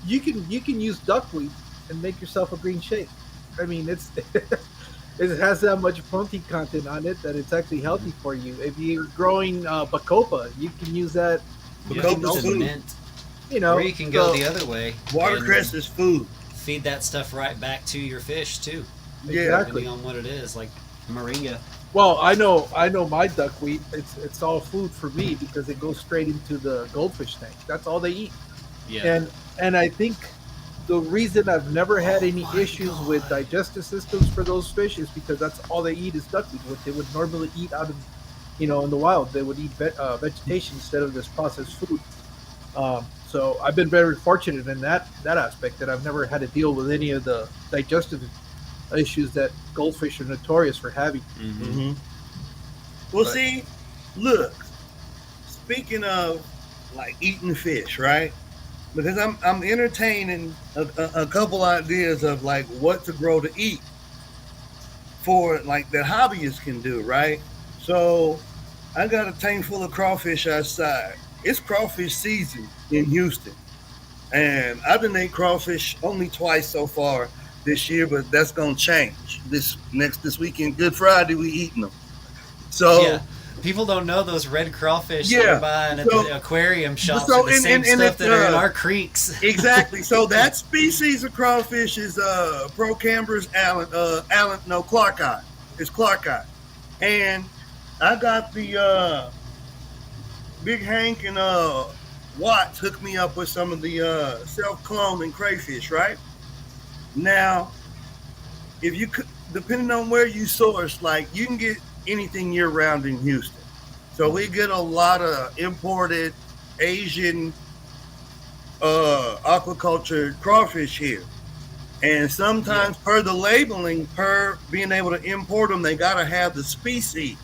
You can use duckweed and make yourself a green shake. I mean, it's it has that much protein content on it that it's actually healthy for you. If you're growing bacopa, you can use that.
Yeah,
Bacopa's
it's
food.
mint.
You know,
Or you can go
so-
the other way.
Watercress
and
is food.
feed that stuff right back to your fish too,
Yeah.
Exactly.
depending on what it is, like moringa.
Well, I know my duckweed. It's all food for me because it goes straight into the goldfish tank. That's all they eat.
Yeah.
And I think the reason I've never had any
my
issues
God.
with digestive systems for those fish is because that's all they eat is duckweed, what they would normally eat out in the wild. They would eat vegetation instead of this processed food. So I've been very fortunate in that aspect, that I've never had to deal with any of the digestive issues that goldfish are notorious for having.
Mm-hmm.
Well,
But
see, look. Speaking of like eating fish, right? Because I'm entertaining a couple ideas of like what to grow to eat for like that hobbyists can do, right? So I got a tank full of crawfish outside. It's crawfish season in Houston, and I've been ate crawfish only twice so far this year, but that's gonna change this weekend. Good Friday, we eating them. So
Yeah. People don't know those red crawfish that
yeah,
you're buying at
so
the aquarium shops
so
are the same
and
stuff
if
that are in our creeks.
exactly. So that species of crawfish is Procambers Clarkeye. It's Clarkeye. And I got the Big Hank and Watts hooked me up with some of the self-cloning crayfish, right? Now, if you could, depending on where you source, like you can get anything year round in Houston. So we get a lot of imported Asian aquaculture crawfish here. And sometimes per the labeling, per being able to import them, they gotta have the species.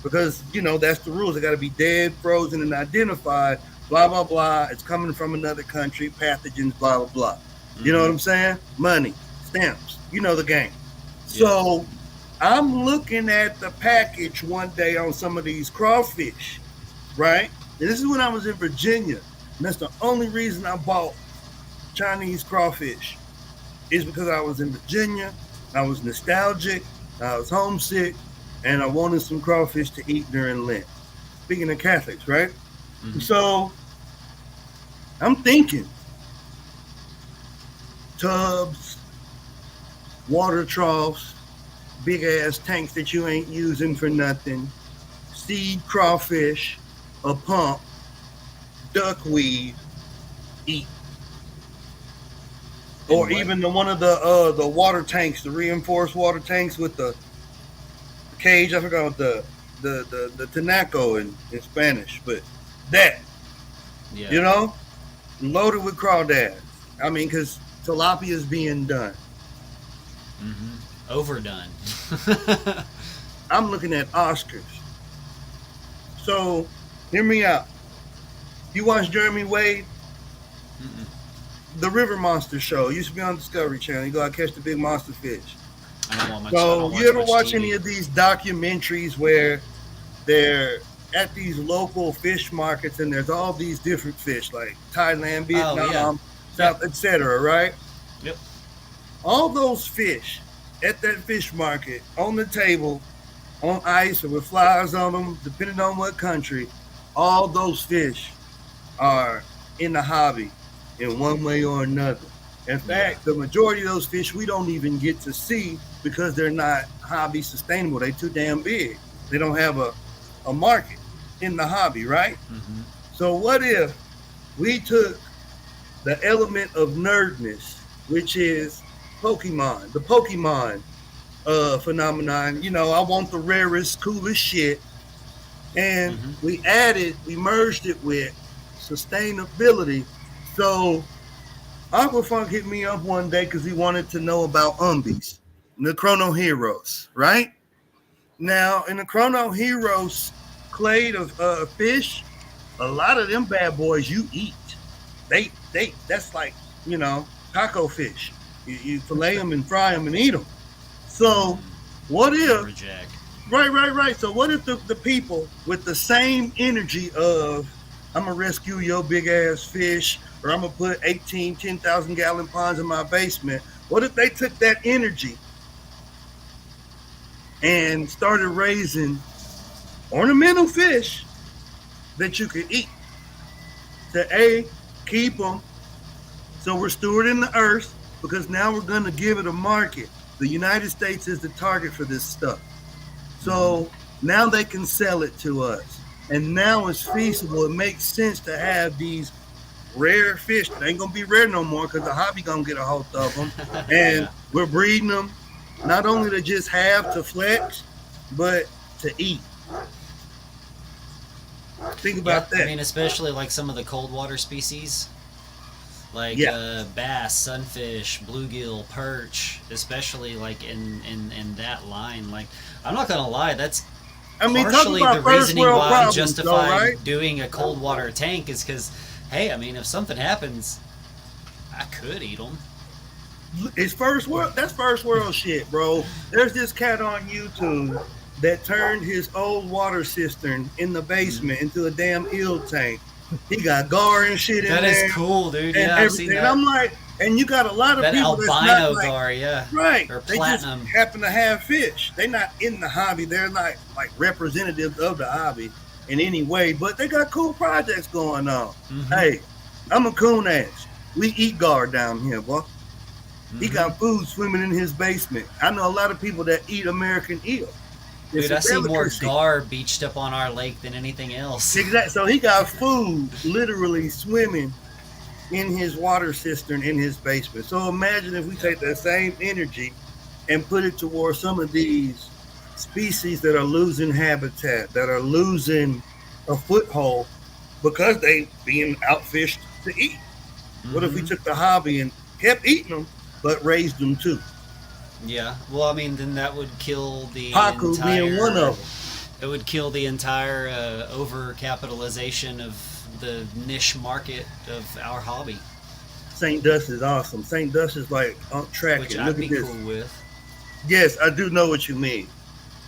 Because that's the rules. They gotta be dead, frozen, and identified, blah blah blah. It's coming from another country, pathogens, blah blah blah. You know what I'm saying? Money, stamps, the game. So I'm looking at the package one day on some of these crawfish, right? And this is when I was in Virginia. And that's the only reason I bought Chinese crawfish, is because I was in Virginia, I was nostalgic, I was homesick, and I wanted some crawfish to eat during Lent. Speaking of Catholics, right? Mm-hmm. So I'm thinking tubs, water troughs, big ass tanks that you ain't using for nothing, seed crawfish, a pump, duckweed, eat. Or even one of the water tanks, the reinforced water tanks with the cage. I forgot what the tinaco in Spanish, but that, loaded with crawdads. I mean, because tilapia is being done.
Mm-hmm. Overdone.
I'm looking at Oscars. So, hear me out. You watch Jeremy Wade? Mm-mm. The River Monster Show used to be on Discovery Channel. You go out catch the big monster fish. You ever watch any of these documentaries where they're at these local fish markets and there's all these different fish like Thailand, Vietnam, South, etc., right?
Yep.
All those fish at that fish market on the table, on ice or with flies on them, depending on what country, all those fish are in the hobby in one way or another. In fact, the majority of those fish we don't even get to see because they're not hobby sustainable. They're too damn big. They don't have a market in the hobby, right? Mm-hmm. So what if we took the element of nerdness, which is Pokemon, the Pokemon phenomenon, I want the rarest, coolest shit, and we merged it with sustainability. So Aquafunk hit me up one day because he wanted to know about Umbies, the Chrono Heroes, right? Now, in the Chrono Heroes clade of fish, a lot of them bad boys you eat. That's like, taco fish. You fillet them and fry them and eat them. So what if...
Reject.
Right. So what if the people with the same energy of, I'm going to rescue your big ass fish, or I'm going to put 10,000 gallon ponds in my basement. What if they took that energy and started raising ornamental fish that you could eat? To keep them, so we're stewarding the earth, because now we're going to give it a market. The United States is the target for this stuff. So now they can sell it to us. And now it's feasible. It makes sense to have these rare fish. They ain't going to be rare no more because the hobby going to get a hold of them. And we're breeding them not only to just have to flex, but to eat. Think about that.
I mean, especially like some of the cold water species, like
Yeah.
bass, sunfish, bluegill, perch, especially like in that line. Like, I'm not gonna lie, that's
I mean, talk
partially the
about first
reasoning
world
why I'm
problems, though,
justifying
right?
doing a cold water tank is because, hey, I mean, if something happens, I could eat them.
It's first world. That's first world shit, bro. There's this cat on YouTube that turned his old water cistern in the basement into a damn eel tank. He got gar and shit in
That is
there
cool, dude.
and
Yeah, I've seen
everything. And
that.
I'm like, and you got a lot of
That
people that's not
albino
like
gar, yeah,
right.
or
They just
platinum.
happen to have fish. They're not in the hobby. They're not like representatives of the hobby in any way. But they got cool projects going on.
Mhm.
Hey, I'm a coon ass. We eat gar down here, boy. He
Mhm.
got food swimming in his basement. I know a lot of people that eat American eel. It's
Dude,
a
I see more
delicacy.
gar beached up on our lake than anything else.
Exactly. So he got food literally swimming in his water cistern in his basement. So imagine if we take that same energy and put it towards some of these species that are losing habitat, that are losing a foothold because they being outfished to eat. What if we
Mhm.
took the hobby and kept eating them, but raised them too?
Yeah. Well, I mean, then that would kill the
Pacu
entire.
being one of them.
It would kill the entire over-capitalization of the niche market of our hobby,
St. Dust is awesome. St. Dust is like on track.
which
Look
I'd be
at this.
cool with.
Yes, I do know what you mean.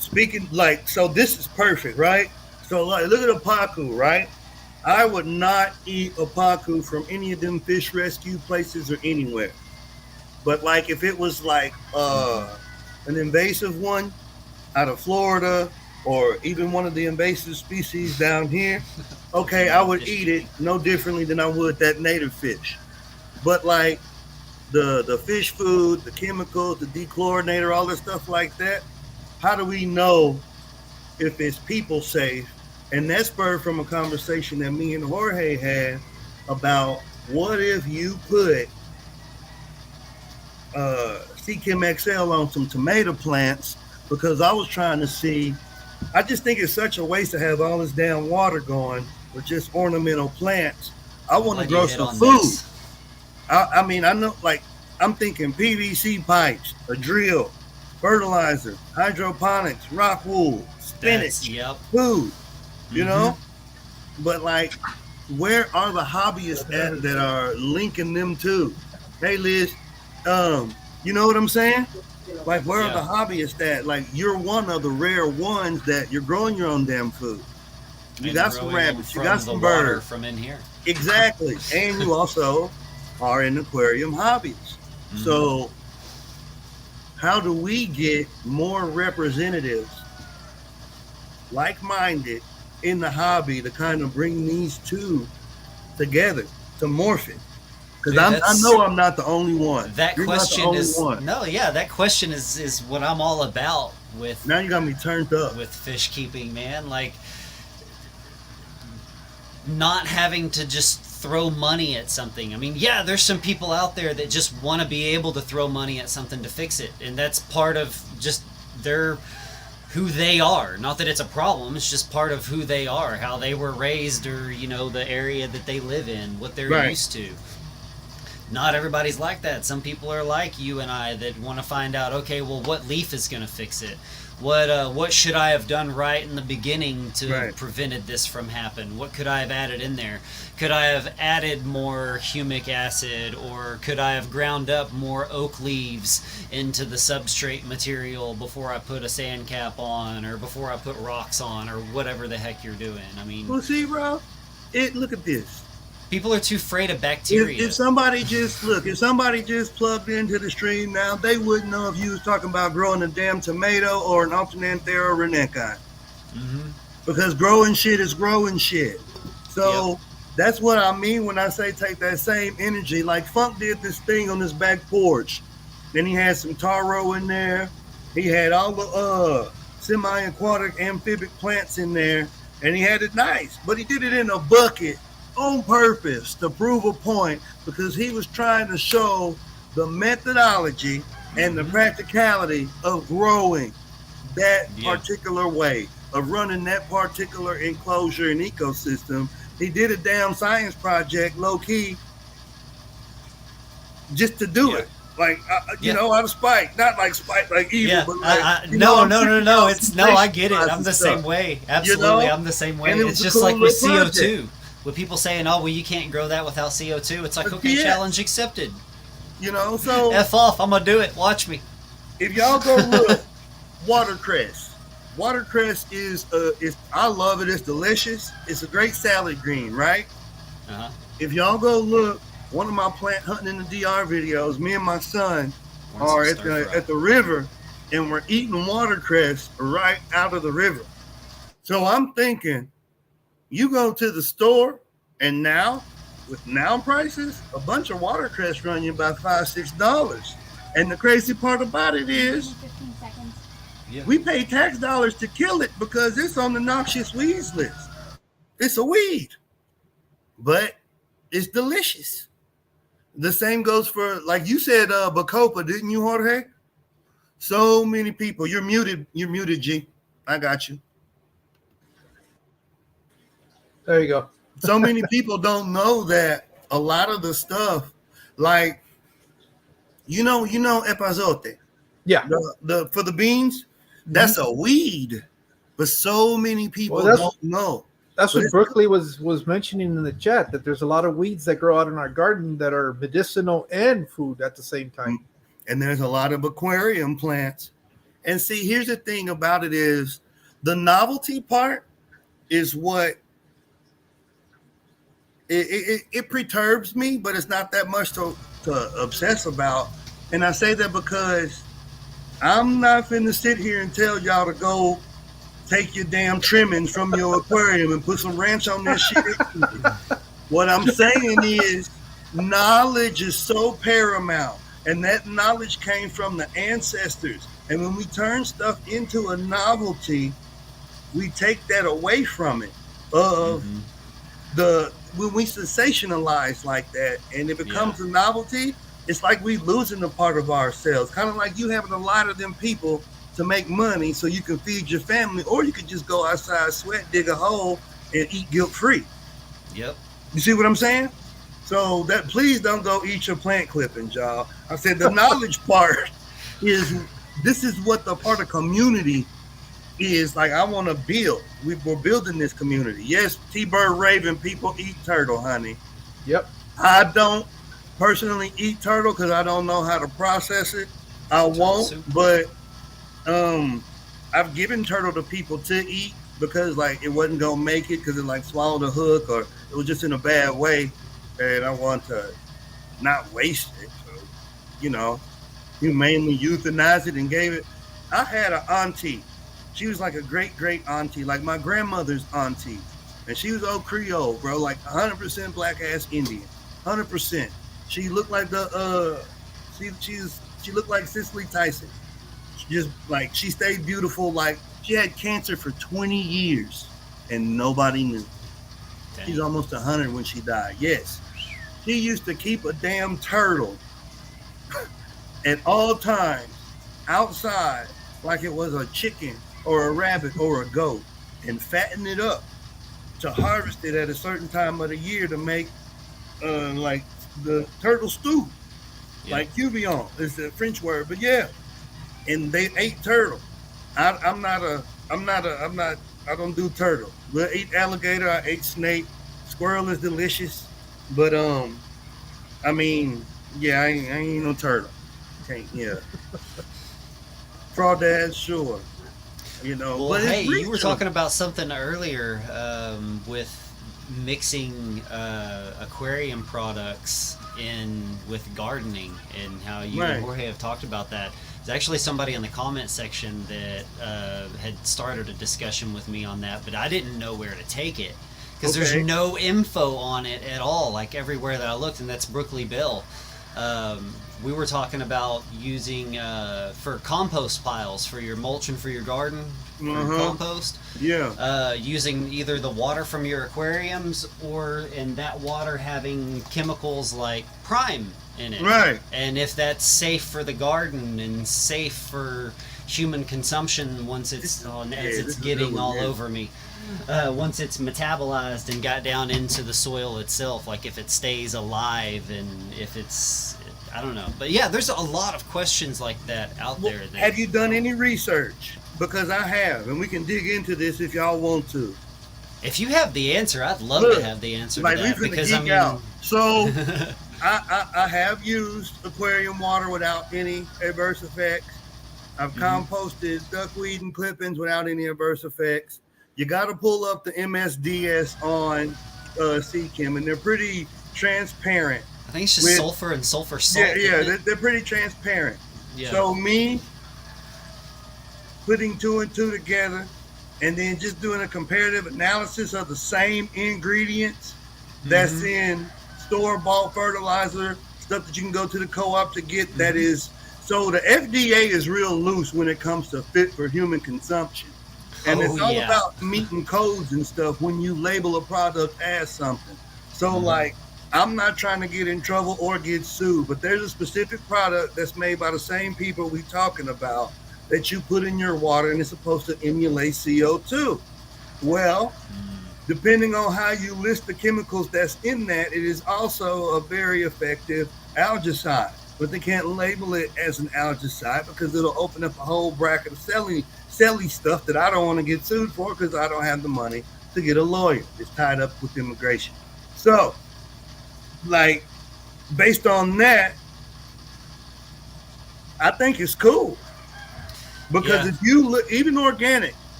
Speaking like, so this is perfect, right? So like, look at a pacu, right? I would not eat a pacu from any of them fish rescue places or anywhere. But like, if it was like an invasive one out of Florida or even one of the invasive species down here, okay, I would eat it no differently than I would that native fish. But like the fish food, the chemicals, the dechlorinator, all this stuff like that, how do we know if it's people safe? And that spurred from a conversation that me and Jorge had about what if you put CChem XL on some tomato plants, because I was trying to see. I just think it's such a waste to have all this damn water going with just ornamental plants. I want to
Glad you
grow
hit
some
on
food.
this.
I mean, I know, like, I'm thinking PVC pipes, a drill, fertilizer, hydroponics, rock wool, spinach,
Yep.
food, you
Mhm.
know? But, like, where are the hobbyists at that are linking them to? Hey, Liz, you know what I'm saying? Like, where are
Yeah.
the hobbyists at? Like, you're one of the rare ones that you're growing your own damn food. You
And
got some
growing them
rabbits, you
from
got
the
some
water
birds.
from in here.
Exactly. And you also are an aquarium hobbyist.
Mhm.
So how do we get more representatives like-minded in the hobby to kind of bring these two together to morph it? Because
Dude,
I
that's-
know I'm not the only one.
That
You're not the
question
only
is
one.
no, yeah. That question is what I'm all about with
Now you got me turned up.
fish keeping, man. Like, not having to just throw money at something. I mean, yeah, there's some people out there that just want to be able to throw money at something to fix it, and that's part of just their who they are. Not that it's a problem, it's just part of who they are, how they were raised, or the area that they live in, what they're
Right.
used to. Not everybody's like that. Some people are like you and I that want to find out, okay, well, what leaf is going to fix it? What should I have done right in the beginning to
Right.
have prevented this from happening? What could I have added in there? Could I have added more humic acid, or could I have ground up more oak leaves into the substrate material before I put a sand cap on, or before I put rocks on, or whatever the heck you're doing? I mean,
Well, see, bro, look at this.
people are too afraid of bacteria.
If somebody just plugged into the stream now, they wouldn't know if you was talking about growing a damn tomato or an Alternanthera renecii.
Mhm.
Because growing shit is growing shit. So that's what I mean when I say take that same energy. Like Funk did this thing on his back porch. Then he had some taro in there. He had all the semi-aquatic amphibic plants in there, and he had it nice. But he did it in a bucket on purpose to prove a point, because he was trying to show the methodology and the practicality of growing that
Yeah.
particular way, of running that particular enclosure and ecosystem. He did a damn science project, low key, just to do it. Like, you know, out of spite, not like spite, like evil, but like,
no. It's no, I get it. I'm the same way. Absolutely,
you know?
I'm the same way.
And it
It's
was a
just
cool
like with
little
CO2. With people saying, "Oh, well, you can't grow that without CO2." It's like, okay,
Yeah.
challenge accepted.
You know, so
F off. I'm gonna do it. Watch me.
if y'all go look, watercress. Watercress is I love it. It's delicious. It's a great salad green, right?
Uh-huh.
If y'all go look, one of my plant hunting in the DR videos, me and my son are at the river, and we're eating watercress right out of the river. So I'm thinking, you go to the store, and now with now prices, a bunch of watercress run you about $5-6. And the crazy part about it is,
15 seconds.
Yeah.
we pay tax dollars to kill it because it's on the noxious weeds list. It's a weed, but it's delicious. The same goes for, like you said, Bacopa, didn't you, Jorge? So many people. You're muted. You're muted, G. I got you.
There you go.
So many people don't know that a lot of the stuff, like, you know, epazote.
Yeah.
The for the beans, that's a weed. But so many people don't know.
That's what Berkeley was mentioning in the chat, that there's a lot of weeds that grow out in our garden that are medicinal and food at the same time.
And there's a lot of aquarium plants. And see, here's the thing about it is the novelty part is what it perturbs me, but it's not that much to obsess about. And I say that because I'm not finna sit here and tell y'all to go take your damn trimmings from your aquarium and put some ranch on that shit. What I'm saying is knowledge is so paramount, and that knowledge came from the ancestors. And when we turn stuff into a novelty, we take that away from it. When we sensationalize like that and it becomes a novelty, it's like we losing a part of ourselves. Kind of like you having a lot of them people to make money so you can feed your family, or you could just go outside, sweat, dig a hole, and eat guilt-free.
Yep.
You see what I'm saying? So that, please don't go eat your plant clippings, y'all. I said the knowledge part is, this is what the part of community is. Like, I want to build. We're building this community. Yes, T-Bird Raven, people eat turtle, honey.
Yep.
I don't personally eat turtle because I don't know how to process it. I won't, but I've given turtle to people to eat because like it wasn't gonna make it because it like swallowed a hook or it was just in a bad way, and I want to not waste it. So, you know, humanely euthanized it and gave it. I had an auntie. She was like a great auntie, like my grandmother's auntie, and she was old Creole, bro, like 100% black ass Indian, 100%. She looked like she looked like Cicely Tyson. Just like she stayed beautiful. Like she had cancer for 20 years and nobody knew. Dang. She's almost 100 when she died. Yes, she used to keep a damn turtle at all times outside like it was a chicken or a rabbit or a goat, and fatten it up to harvest it at a certain time of the year to make like the turtle stew, like cuvion is the French word, but yeah. And they ate turtle. I don't do turtle. We'll eat alligator. I ate snake. Squirrel is delicious, but I mean, yeah, I ain't no turtle. Can't, yeah. Crawdad, sure. You know.
Well,
but
hey, you were talking about something earlier with mixing aquarium products in with gardening, and how you and Jorge have talked about that. There's actually somebody in the comment section that had started a discussion with me on that, but I didn't know where to take it because there's no info on it at all, like everywhere that I looked, and that's Brookley Bill. We were talking about using for compost piles for your mulch and for your garden, for your compost.
Yeah.
Using either the water from your aquariums or in that water having chemicals like Prime in it.
Right.
And if that's safe for the garden and safe for human consumption once it's as it's
this is
getting
good,
all
yeah.
over me. Once it's metabolized and got down into the soil itself, like if it stays alive and if it's, I don't know. But yeah, there's a lot of questions like that out there. That,
Have you done any research? Because I have, and we can dig into this if y'all want to.
if you have the answer, I'd love
Look,
to have the answer
Like
to
we
that
finna
because
geek
I mean,
out. So I have used aquarium water without any adverse effects. I've composted duckweed and clippings without any adverse effects. You got to pull up the MSDS on CChem, and they're pretty transparent.
I think it's just
with-
sulfur and sulfur salt.
Yeah,
isn't it?
they're pretty transparent.
Yeah.
So me putting 2 and 2 together, and then just doing a comparative analysis of the same ingredients that's in store-bought fertilizer, stuff that you can go to the co-op to get. That is, so the FDA is real loose when it comes to fit for human consumption. And it's all about meeting codes and stuff when you label a product as something. So like, I'm not trying to get in trouble or get sued, but there's a specific product that's made by the same people we talking about that you put in your water, and it's supposed to emulate CO2. Well, depending on how you list the chemicals that's in that, it is also a very effective algicide. But they can't label it as an algicide because it'll open up a whole bracket of selly stuff that I don't want to get sued for because I don't have the money to get a lawyer. It's tied up with immigration. So, like, based on that, I think it's cool. Because if you look, even organic,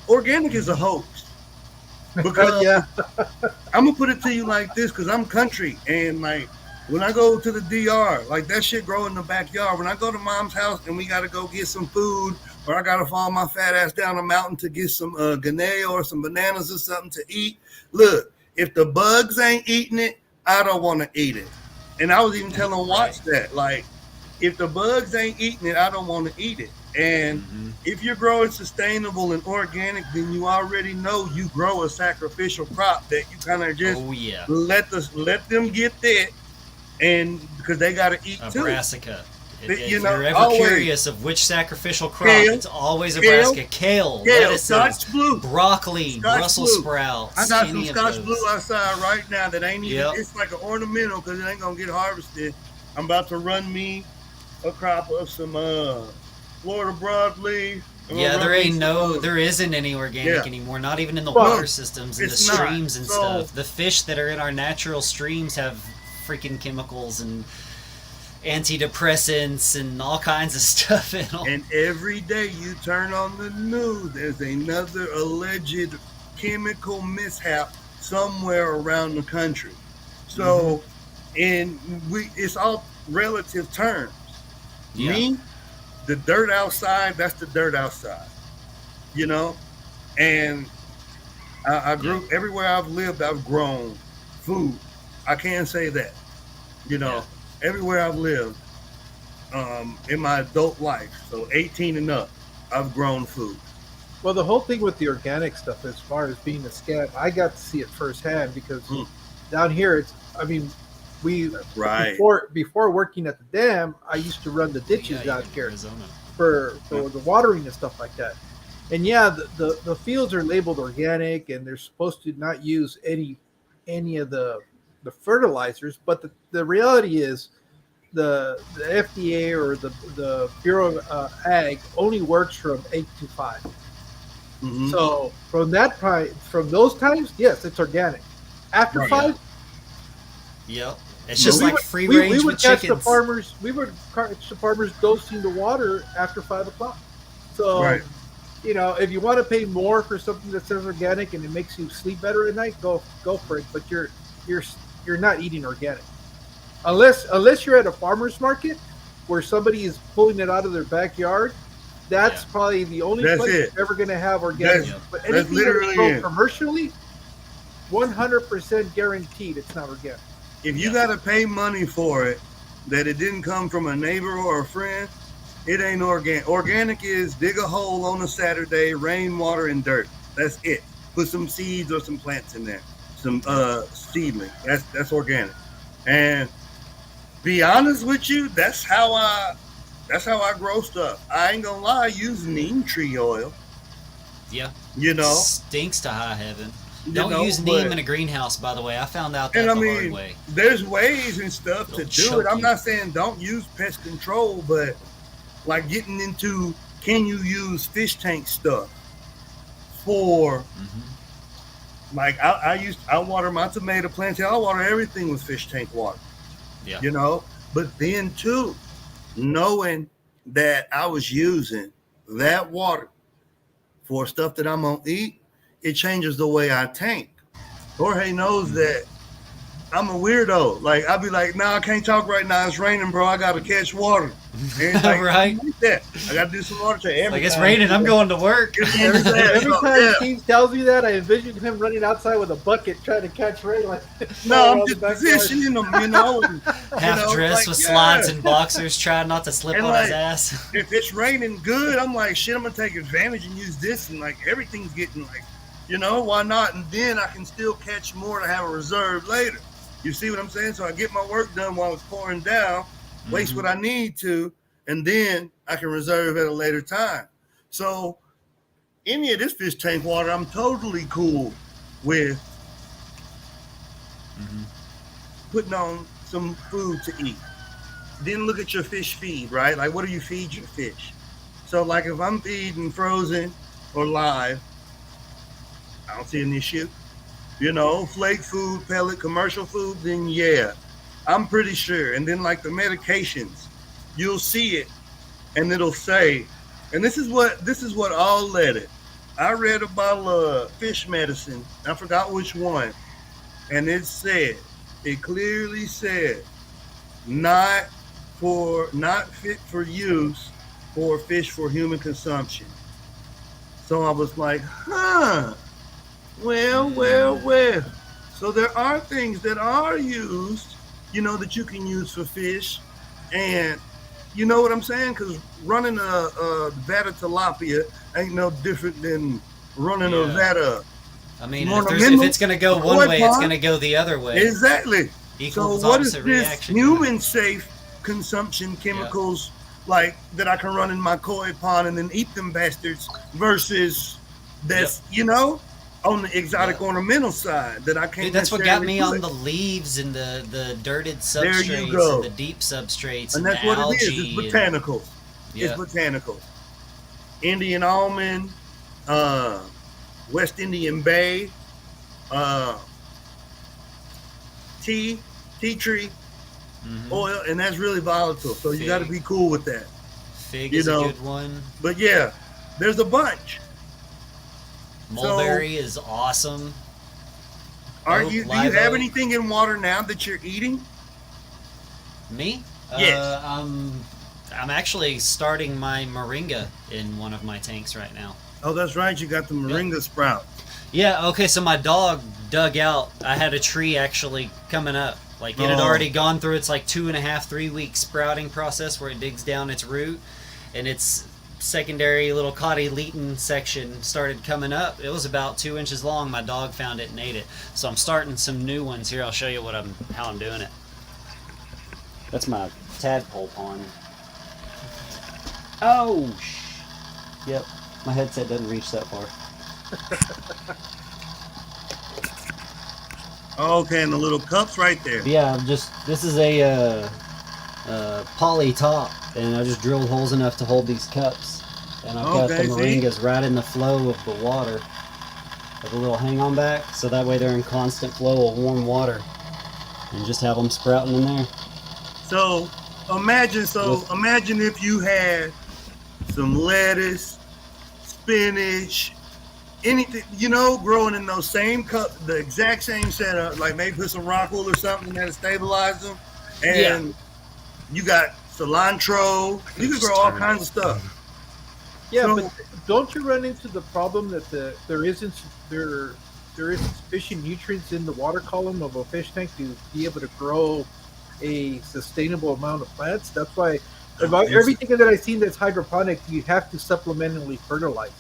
organic is a hoax. Because I'm gonna put it to you like this, because I'm country, and like when I go to the DR, like that shit grow in the backyard. When I go to mom's house and we gotta go get some food, or I gotta follow my fat ass down a mountain to get some ganeo or some bananas or something to eat. Look, if the bugs ain't eating it, I don't want to eat it. And I was even telling Watts that, like, if the bugs ain't eating it, I don't want to eat it. And if you're growing sustainable and organic, then you already know you grow a sacrificial crop that you kind of just let them get that, and because they got to eat
a
too.
brassica. If
You know,
you're ever
always.
curious of which sacrificial crop,
Kale,
it's always a
kale,
brassica. Kale,
Kale,
lettuces,
Scotch blue,
broccoli,
Scotch
Brussels
blue.
sprouts.
I got
any
some
of
Scotch
those.
blue outside right now that ain't even.
Yep.
It's like an ornamental because it ain't gonna get harvested. I'm about to run me a crop of some Florida broadleaf.
Yeah, there isn't any organic anymore. Not even in the
Well,
water systems and the
it's not.
streams and
So-
stuff. The fish that are in our natural streams have freaking chemicals and antidepressants and all kinds of stuff in them.
And every day you turn on the news, there's another alleged chemical mishap somewhere around the country. So, it's all relative terms.
Yeah.
Me, the dirt outside, that's the dirt outside, you know? And I grew, everywhere I've lived, I've grown food. I can say that, you know, everywhere I've lived in my adult life, so 18 and up, I've grown food.
Well, the whole thing with the organic stuff, as far as being a scam, I got to see it firsthand because down here, it's, I mean, before working at the dam, I used to run the ditches out here
Arizona.
for the watering and stuff like that. And the fields are labeled organic, and they're supposed to not use any of the fertilizers. But the reality is, the FDA or the Bureau of Ag only works from 8 to 5. So from those times, yes, it's organic. After 5,
yep, it's just like free range
we would
with
catch
chickens.
the farmers. We would catch the farmers dosing the water after 5 o'clock. So, you know, if you want to pay more for something that says organic and it makes you sleep better at night, go for it. But you're not eating organic, unless you're at a farmer's market where somebody is pulling it out of their backyard. That's probably the only place you're ever going to have organic. But anything that's grown commercially, 100% guaranteed it's not organic.
If you got to pay money for it, that it didn't come from a neighbor or a friend, it ain't organic. Organic is dig a hole on a Saturday, rainwater and dirt. That's it. Put some seeds or some plants in there, some seedling. That's organic. And be honest with you, that's how That's how I grow stuff. I ain't gonna lie, use neem tree oil.
Yeah.
You know,
Stinks to high heaven.
you
Don't
know,
use
but
neem in a greenhouse, by the way. I found out that
and I
the hard
mean,
way.
there's ways and stuff
It'll
to do it.
choke
I'm
you.
not saying don't use pest control, but like getting into can you use fish tank stuff for like I water my tomato plants. I water everything with fish tank water.
Yeah.
You know, but then too, knowing that I was using that water for stuff that I'm gonna eat, it changes the way I tank. Jorge knows that I'm a weirdo. Like I'll be like, "Nah, I can't talk right now. It's raining, bro. I gotta catch water." And it's like,
Right.
that. I gotta do some water check. Every
Like, it's
time.
raining, I'm going to work.
Every
So,
time
yeah.
Steve tells me that, I envision him running outside with a bucket trying to catch rain. Like,
No, I'm
around
just
the backyard.
positioning them, you know. And,
Half
you know,
dressed
like,
with
yeah.
slides and boxers, trying not to slip
And
on his
like,
ass.
if it's raining good, I'm like, shit, I'm gonna take advantage and use this, and like everything's getting like, you know, why not? And then I can still catch more to have a reserve later. You see what I'm saying? So I get my work done while it's pouring down, waste what I need to, and then I can reserve at a later time. So any of this fish tank water, I'm totally cool with putting on some food to eat. Then look at your fish feed, right? Like, what do you feed your fish? So, like, if I'm feeding frozen or live, I don't see an issue. You know, flake food, pellet, commercial food, then yeah, I'm pretty sure. And then, like, the medications, you'll see it, and it'll say, and this is what all led it. I read a bottle of fish medicine. I forgot which one, and it clearly said, not fit for use for fish for human consumption. So I was like, well. So there are things that are used, you know, that you can use for fish, and you know what I'm saying? Because running a vat of tilapia ain't no different than running a vat of.
I mean, if it's going to go one way, it's going to go the other way.
Exactly.
Equals
so what is
opposite
this
reaction.
human safe consumption chemicals like that I can run in my koi pond and then eat them bastards versus that's you know on the exotic ornamental side that I can't.
Dude, that's what got me
put.
on the leaves and the dirted
There you
substrates
go.
and the deep substrates
And
and
that's
the
what
algae.
it is. It's botanicals. It's botanicals. Indian almond, West Indian bay, tea tree oil, and that's really volatile. So you got to be cool with that.
Fig is a good one.
But yeah, there's a bunch.
Mulberry is awesome.
Do you have anything in water now that you're eating?
Me?
Yes.
I'm actually starting my moringa in one of my tanks right now.
Oh, that's right. You got the moringa sprout.
Yeah, okay, so my dog dug out. I had a tree actually coming up. Like, it had already gone through its, 2.5, 3 week sprouting process where it digs down its root, and its secondary little cotyledon section started coming up. It was about 2 inches long. My dog found it and ate it. So I'm starting some new ones here. I'll show you how I'm doing it. That's my tadpole pond. Oh, yep. My headset doesn't reach that far.
Okay, and the little cups right there.
Yeah, this is a poly top, and I just drilled holes enough to hold these cups. And I've got the moringas right in the flow of the water. With a little hang on back, so that way they're in constant flow of warm water. And just have them sprouting in there.
So imagine if you had some lettuce, spinach, anything, growing in those same cups, the exact same setup, like maybe put some rock wool or something that'll stabilize them. And you got cilantro. You can grow all kinds of stuff.
Yeah, but don't you run into the problem that there isn't sufficient nutrients in the water column of a fish tank to be able to grow a sustainable amount of plants? That's why everything that I've seen that's hydroponic, you have to supplementally fertilize.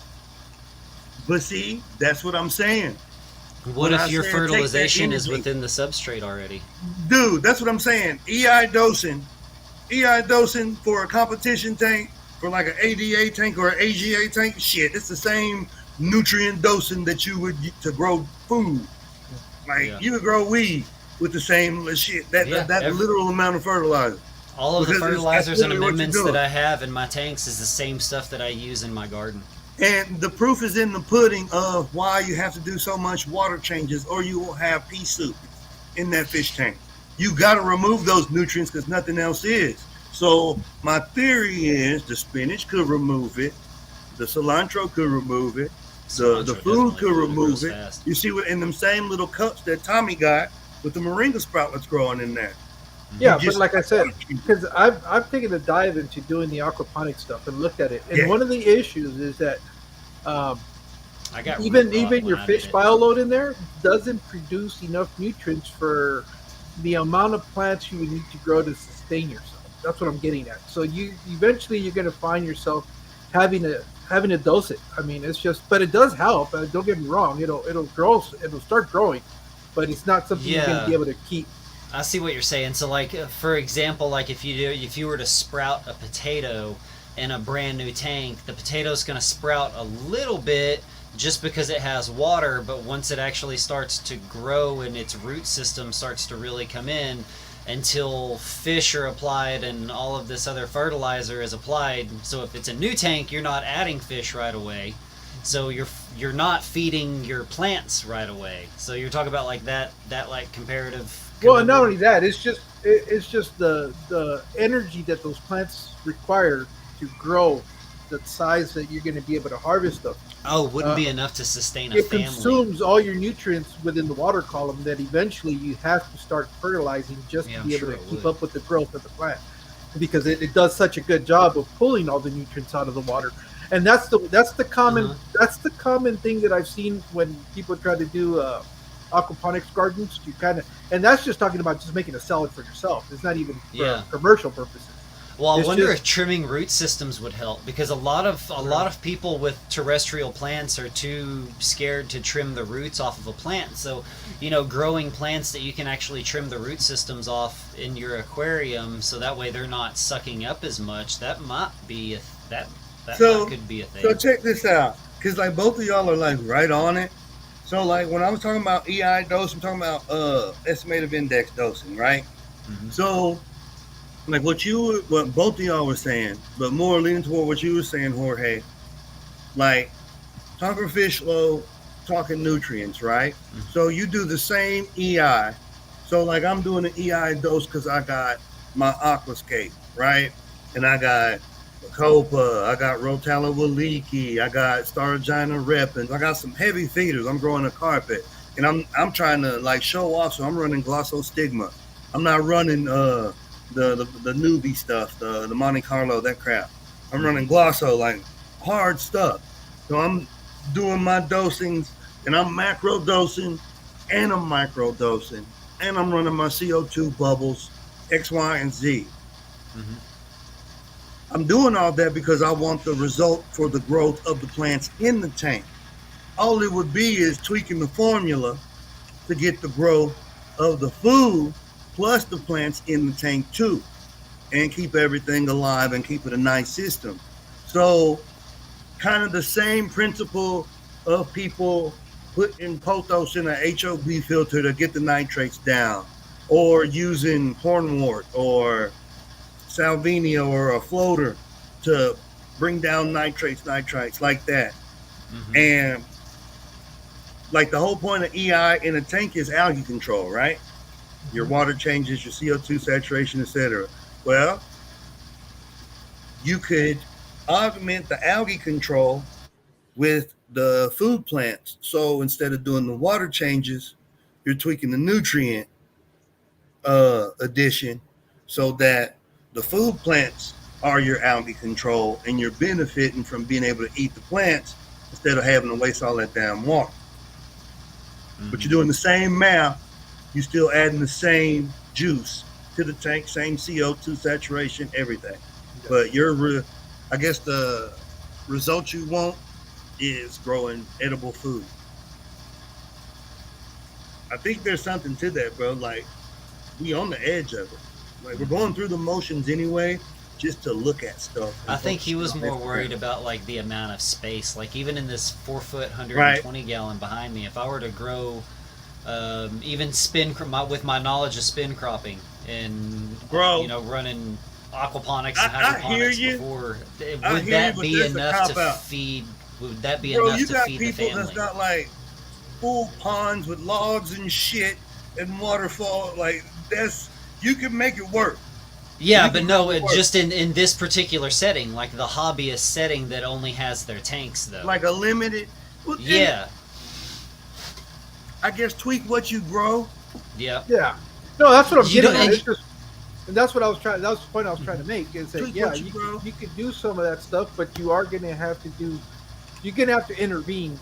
But see, that's what I'm saying.
What if your fertilization is within the substrate already?
Dude, that's what I'm saying. EI dosing EI dosing for a competition tank, for like an ADA tank or an AGA tank, shit, it's the same nutrient dosing that you would to grow food. Like you would grow weed with the same shit, that literal amount of fertilizer.
All of the fertilizers and amendments that
I
I have in my tanks is the same stuff that I use in my garden.
And the proof is in the pudding of why you have to do so much water changes, or you will have pea soup in that fish tank. You got to remove those nutrients because nothing else is. So my theory is the spinach could remove it, the cilantro could remove it, the food could remove it. Fast. You see what in them same little cups that Tommy got with the moringa sproutlets growing in there.
Yeah, but like I said, because I've taken a dive into doing the aquaponic stuff and looked at it, and one of the issues is that even your fish bioload in there doesn't produce enough nutrients for the amount of plants you would need to grow to sustain yourself. That's what I'm getting at. So you eventually you're going to find yourself having to dose it. I mean, it's just, but it does help. Don't get me wrong. It'll start growing, but it's not something you're going to be able to keep.
I see what you're saying. So, like, for example, like if you were to sprout a potato in a brand new tank, the potato's going to sprout a little bit just because it has water, but once it actually starts to grow and its root system starts to really come in, until fish are applied and all of this other fertilizer is applied. So if it's a new tank, you're not adding fish right away. So you're not feeding your plants right away. So you're talking about like that like comparative.
Well, and not only that, it's just the energy that those plants require to grow, the size that you're going to be able to harvest them.
Oh, wouldn't be enough to sustain a family.
It consumes all your nutrients within the water column that eventually you have to start fertilizing just to be able to keep up with the growth of the plant, because it does such a good job of pulling all the nutrients out of the water. And that's the common thing that I've seen when people try to do aquaponics gardens. And that's just talking about just making a salad for yourself. It's not even for commercial purposes.
Well, I wonder if trimming root systems would help, because a lot of people with terrestrial plants are too scared to trim the roots off of a plant. So, growing plants that you can actually trim the root systems off in your aquarium, so that way they're not sucking up as much. That might be that could be a thing.
So check this out, because like both of y'all are like right on it. So like when I was talking about EI dose, I'm talking about estimative index dosing, right? Mm-hmm. So like what both of y'all were saying, but more leaning toward what you were saying, Jorge, like talking fish flow, talking nutrients, right? Mm-hmm. So you do the same EI. So like I'm doing an EI dose because I got my aquascape, right? And I got Copa, I got Rotala Waliki, I got Stargina Repens, I got some heavy feeders. I'm growing a carpet, and I'm trying to like show off, so I'm running Glossostigma. I'm not running the newbie stuff, the Monte Carlo, that crap. I'm running Glosso, like hard stuff. So I'm doing my dosings, and I'm macro dosing, and I'm micro dosing, and I'm running my CO2 bubbles, X, Y, and Z. Mm-hmm. I'm doing all that because I want the result for the growth of the plants in the tank. All it would be is tweaking the formula to get the growth of the food plus the plants in the tank too, and keep everything alive and keep it a nice system. So kind of the same principle of people putting pothos in a HOB filter to get the nitrates down, or using hornwort or salvinia or a floater to bring down nitrates like that. Mm-hmm. And like the whole point of EI in a tank is algae control, right? Your water changes, your CO2 saturation, etc. Well, you could augment the algae control with the food plants. So instead of doing the water changes, you're tweaking the nutrient addition so that the food plants are your algae control, and you're benefiting from being able to eat the plants instead of having to waste all that damn water. Mm-hmm. But you're doing the same math. You're still adding the same juice to the tank, same CO2 saturation, everything. Yeah. But I guess the result you want is growing edible food. I think there's something to that, bro. Like, we on the edge of it. Like we're going through the motions anyway, just to look at stuff.
I think he was more
Right.
worried about like the amount of space. Like even in this 4 foot, 120 gallon behind me, if I were to grow, even with my knowledge of spin cropping and
Bro,
running aquaponics and
I hear
hydroponics
you.
before,
I
would
hear
that
you, but
be
there's a
enough to
cop-out.
feed? Would that be
Bro,
enough
you
to
got
feed the
people
family?
that's got like full ponds with logs and shit and waterfall. Like you can make it work.
Yeah,
You
but
can
no,
make it work.
just in this particular setting, like the hobbyist setting that only has their tanks, though.
Like a limited. Well,
Yeah,
I guess tweak what you grow.
yeah.
Yeah. No, that's what I'm
You
getting
don't-
at. It's just, and that's what I was trying. That was the point I was trying to make. Is that
Tweak
yeah,
what you grow.
you can do some of that stuff, but you are going to have to do. You're going to have to intervene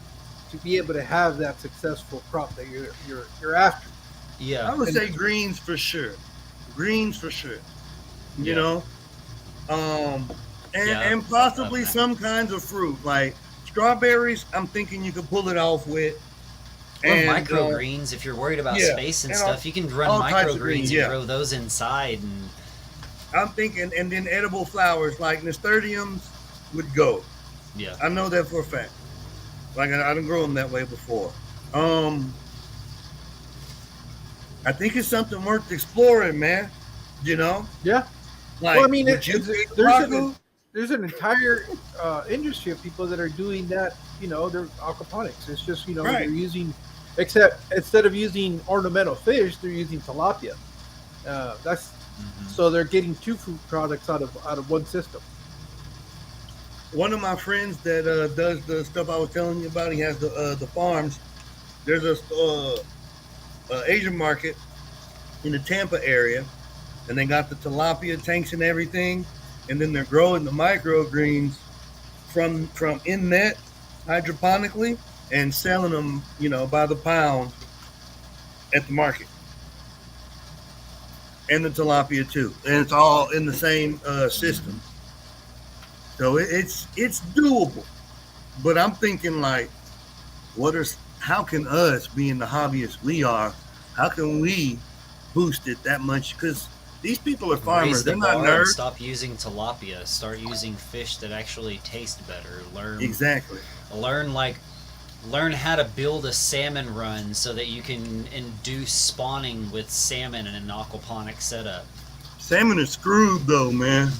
to be able to have that successful crop that you're after.
Yeah.
I would say greens for sure. Greens for sure. You
Yeah.
know,
Yeah,
and possibly
okay.
some kinds of fruit like strawberries. I'm thinking you could pull it off with.
Or
And,
microgreens, if you're worried about
yeah,
space and
and
stuff, you can run
all types of
microgreens
greens,
and
yeah.
grow those inside. And
I'm thinking, and then edible flowers like nasturtiums would go.
yeah,
I know that for a fact. Like I didn't grow them that way before. I think it's something worth exploring, man. You know,
Yeah.
like
Well, I mean,
would you be
there's an entire industry of people that are doing that. They're aquaponics. It's just
Right.
they're using, except instead of using ornamental fish, they're using tilapia. That's so they're getting two food products out of one system.
one of my friends that does the stuff I was telling you about? He has the farms. There's a Asian market in the Tampa area, and they got the tilapia tanks and everything, and then they're growing the microgreens from in net hydroponically and selling them, by the pound at the market. And the tilapia too, and it's all in the same system. So it's doable, but I'm thinking like, how can us, being the hobbyists we are, how can we boost it that much? Because these people are farmers;
raise the
they're not
bar and
nerds.
stop using tilapia. Start using fish that actually taste better.
Exactly.
Learn how to build a salmon run so that you can induce spawning with salmon in an aquaponic setup.
Salmon is screwed though, man.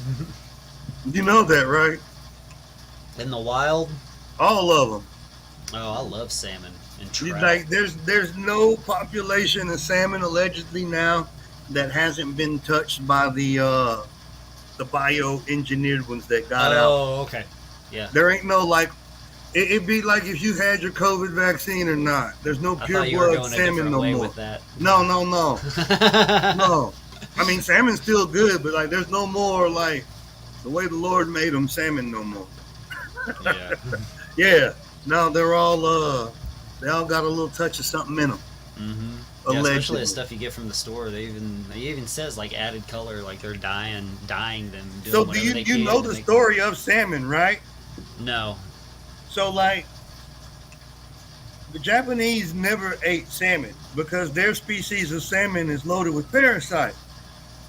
You know that, right?
In the wild,
All of them.
oh, I love salmon and trout.
Like there's no population of salmon allegedly now that hasn't been touched by the bioengineered ones that got out.
Oh, okay. Yeah.
There ain't no like. It'd be like if you had your COVID vaccine or not. There's no
I
pure
thought you were
blood
going a
salmon
different
no
way
more.
with that.
No. No. I mean, salmon's still good, but like, there's no more like the way the Lord made them salmon no more.
Yeah.
Yeah. No, they're all they all got a little touch of something in them.
Mm-hmm. Yeah,
Allegedly.
especially the stuff you get from the store. They even says like added color, like they're dyeing them. Doing
So do
whatever they
you
can
know
to
the
make
story of salmon, right?
them- No.
So like the Japanese never ate salmon because their species of salmon is loaded with parasites.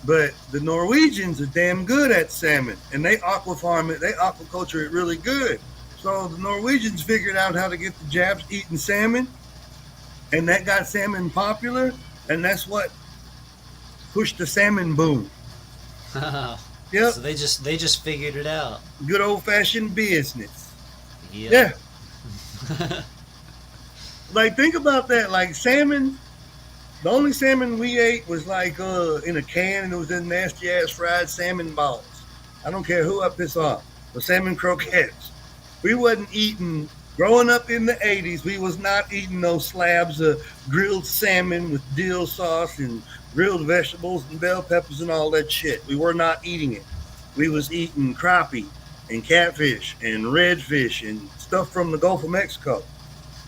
But the Norwegians are damn good at salmon, and they aquafarm it, they aquaculture it really good. So the Norwegians figured out how to get the Japs eating salmon, and that got salmon popular, and that's what pushed the salmon boom. Yep,
So they just figured it out.
good old fashioned business.
Yep.
Yeah. Like think about that. Like salmon, the only salmon we ate was like in a can, and it was in nasty ass fried salmon balls. I don't care who I piss off. The salmon croquettes. We wasn't eating. Growing up in the 80s, we was not eating those slabs of grilled salmon with dill sauce and grilled vegetables and bell peppers and all that shit. We were not eating it. We was eating crappie and catfish and redfish and stuff from the Gulf of Mexico.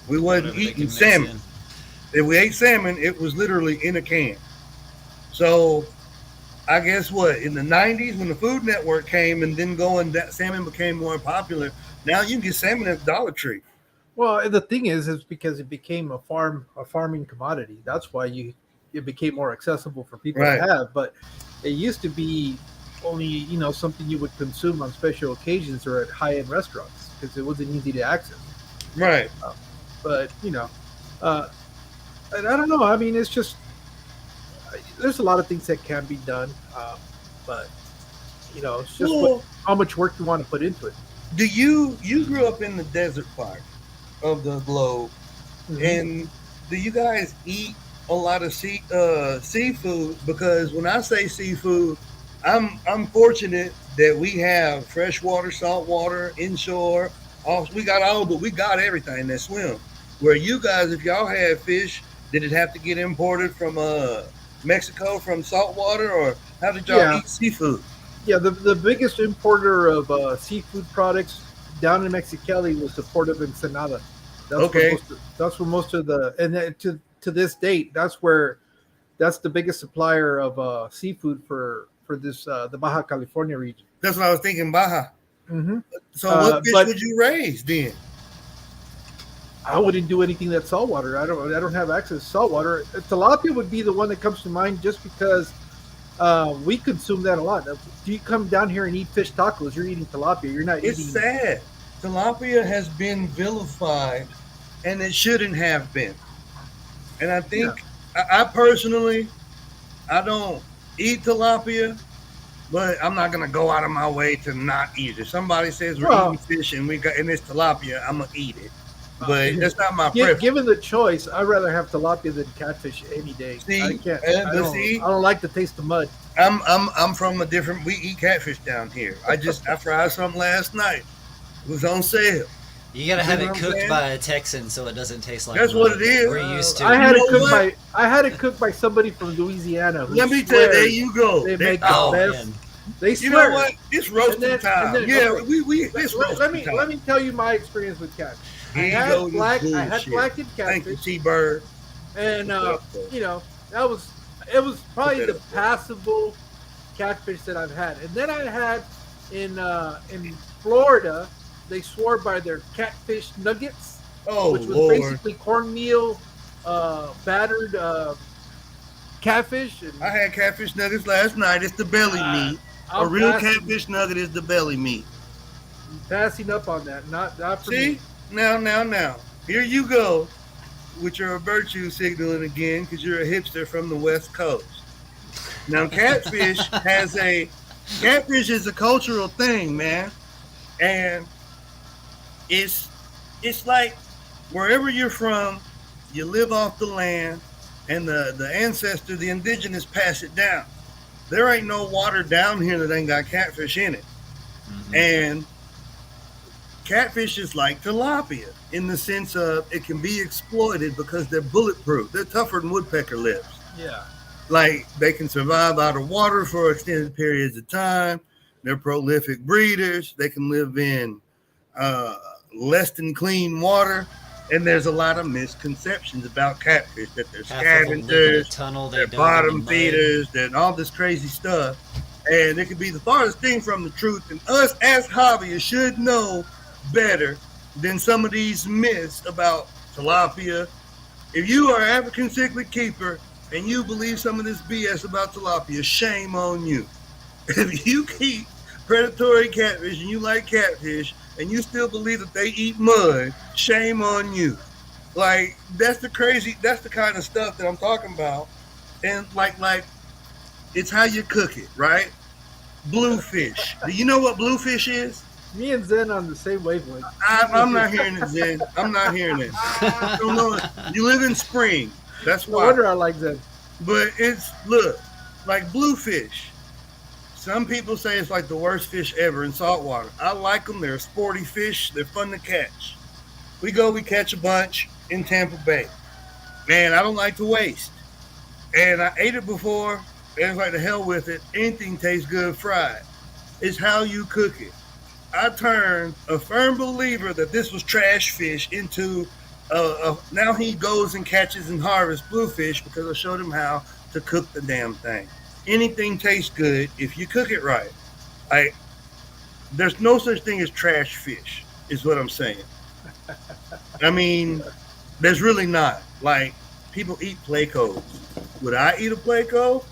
We wasn't
Whatever they can
eating
mix
salmon.
in.
If we ate salmon, it was literally in a can. So I guess what, in the 90s when the Food Network came and then going, that salmon became more popular. Now you can get salmon at Dollar Tree.
Well, the thing is because it became a farming commodity. That's why it became more accessible for people
Right.
to have. But it used to be only, you know, something you would consume on special occasions or at high-end restaurants because it wasn't easy to access.
Right.
But you know, uh, and I don't know. I mean, it's just there's a lot of things that can be done, but you know, it's just
Well,
how much work you want to put into it.
do you grew up in the desert part of the globe,
Mhm.
and do you guys eat a lot of seafood? Because when I say seafood, I'm fortunate that we have freshwater, saltwater, inshore. We got all, but we got everything that swim. Where you guys, if y'all had fish, did it have to get imported from Mexico from saltwater, or how did y'all
Yeah,
eat seafood?
yeah. The biggest importer of seafood products down in Mexicali was the port of Ensenada.
Okay,
That's where most of the and then to this date, that's the biggest supplier of seafood for this the Baja California region.
that's what I was thinking, Baja.
Hmm.
So what fish
But
would you raise then?
I wouldn't do anything that's saltwater. I don't have access to saltwater. Tilapia would be the one that comes to mind just because we consume that a lot. If you come down here and eat fish tacos, you're eating tilapia. You're not
It's
eating.
sad. Tilapia has been vilified, and it shouldn't have been. And I
Yeah.
think I personally, I don't eat tilapia, but I'm not gonna go out of my way to not eat it. If somebody says we're
Well,
eating fish and it's tilapia, I'm gonna eat it. But
uh,
that's not my preference.
given the choice, I'd rather have tilapia than catfish any day.
See,
I can't.
but see,
I don't like the taste of mud.
I'm from a different. We eat catfish down here. I fried something last night. It was on sale.
You gotta
You
have
know
it
what I'm
cooked
saying?
by a Texan so it doesn't taste like
That's
mud.
what it is.
We're used to
I
it.
had
You
it
know
cooked
what?
by I had it cooked by somebody from Louisiana. Who
Let me tell you, there
swears
you go.
They make
oh,
the best.
man.
They
you
swear.
know what? It's roasting time. Yeah,
okay.
it's roasting time.
Let me tell you my experience with catfish.
Here
I
you
had
go, you
I had
bullshit.
blackened
Thank you,
catfish,
T-Bird.
and
Put
you know it was probably
that
the
up.
passable catfish that I've had. And then I had in Florida, they swore by their catfish nuggets,
Oh
which was
Lord,
basically cornmeal battered catfish. And
I had catfish nuggets last night. It's the belly meat. A
I'm
real
passing,
catfish nugget is the belly meat.
passing up on that. Not for
See?
me.
Now. Here you go with your virtue signaling again because you're a hipster from the West Coast. Now, catfish is a cultural thing, man. And it's like wherever you're from, you live off the land, and the ancestor, the indigenous, pass it down. There ain't no water down here that ain't got catfish in it.
Mhm.
And catfish is like tilapia in the sense of it can be exploited because they're bulletproof. They're tougher than woodpecker lips.
Yeah.
Like they can survive out of water for extended periods of time. They're prolific breeders. They can live in uh, less than clean water. And there's a lot of misconceptions about catfish that they're
Half of them live in a
scavengers,
tunnel. They
they're
don't
bottom
in the mud.
feeders, they're all this crazy stuff. And it could be the farthest thing from the truth. And us as hobbyists should know better than some of these myths about tilapia. If you are an African cichlid keeper and you believe some of this BS about tilapia, shame on you. If you keep predatory catfish and you like catfish and you still believe that they eat mud, shame on you. Like that's the kind of stuff that I'm talking about. And like it's how you cook it, right? Bluefish. Do you know what bluefish is?
Me and Zen on the same wavelength.
I'm not hearing it, Zen. I'm not hearing it. I don't know. You live in spring. That's
No
why.
wonder I like Zen.
But look, like bluefish. Some people say it's like the worst fish ever in saltwater. I like them. They're sporty fish. They're fun to catch. We catch a bunch in Tampa Bay. Man, I don't like to waste. And I ate it before, and it's like the hell with it. Anything tastes good fried. It's how you cook it. I turned a firm believer that this was trash fish into now he goes and catches and harvests bluefish because I showed him how to cook the damn thing. Anything tastes good if you cook it right. There's no such thing as trash fish, is what I'm saying. I mean, there's really not. Like, people eat Playcos. Would I eat a Playco?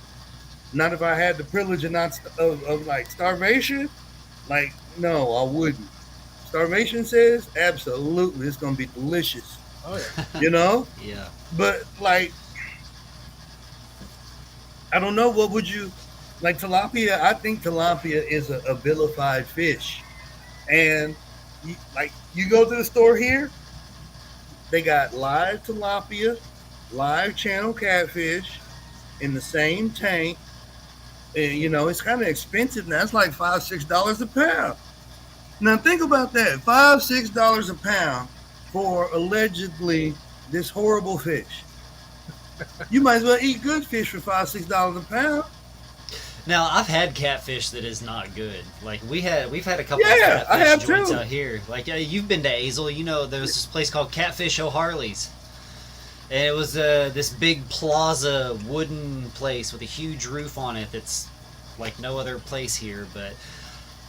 Not if I had the privilege of not of like starvation. Like, no, I wouldn't. Starvation says absolutely, it's gonna be delicious.
Oh yeah.
You know,
Yeah.
but like, I don't know. What would you like tilapia? I think tilapia is a vilified fish, and like you go to the store here, they got live tilapia, live channel catfish in the same tank. And, you know, it's kind of expensive now. It's like $5-6 a pound. Now think about that: $5-6 a pound for allegedly this horrible fish. You might as well eat good fish for $5-6 a pound.
Now I've had catfish that is not good. Like we've had a couple
Yeah,
of
I have
catfish joints
too.
out here. Like you've been to Azle, you know there's this place called Catfish O'Harley's, and it was this big plaza wooden place with a huge roof on it. That's like no other place here, but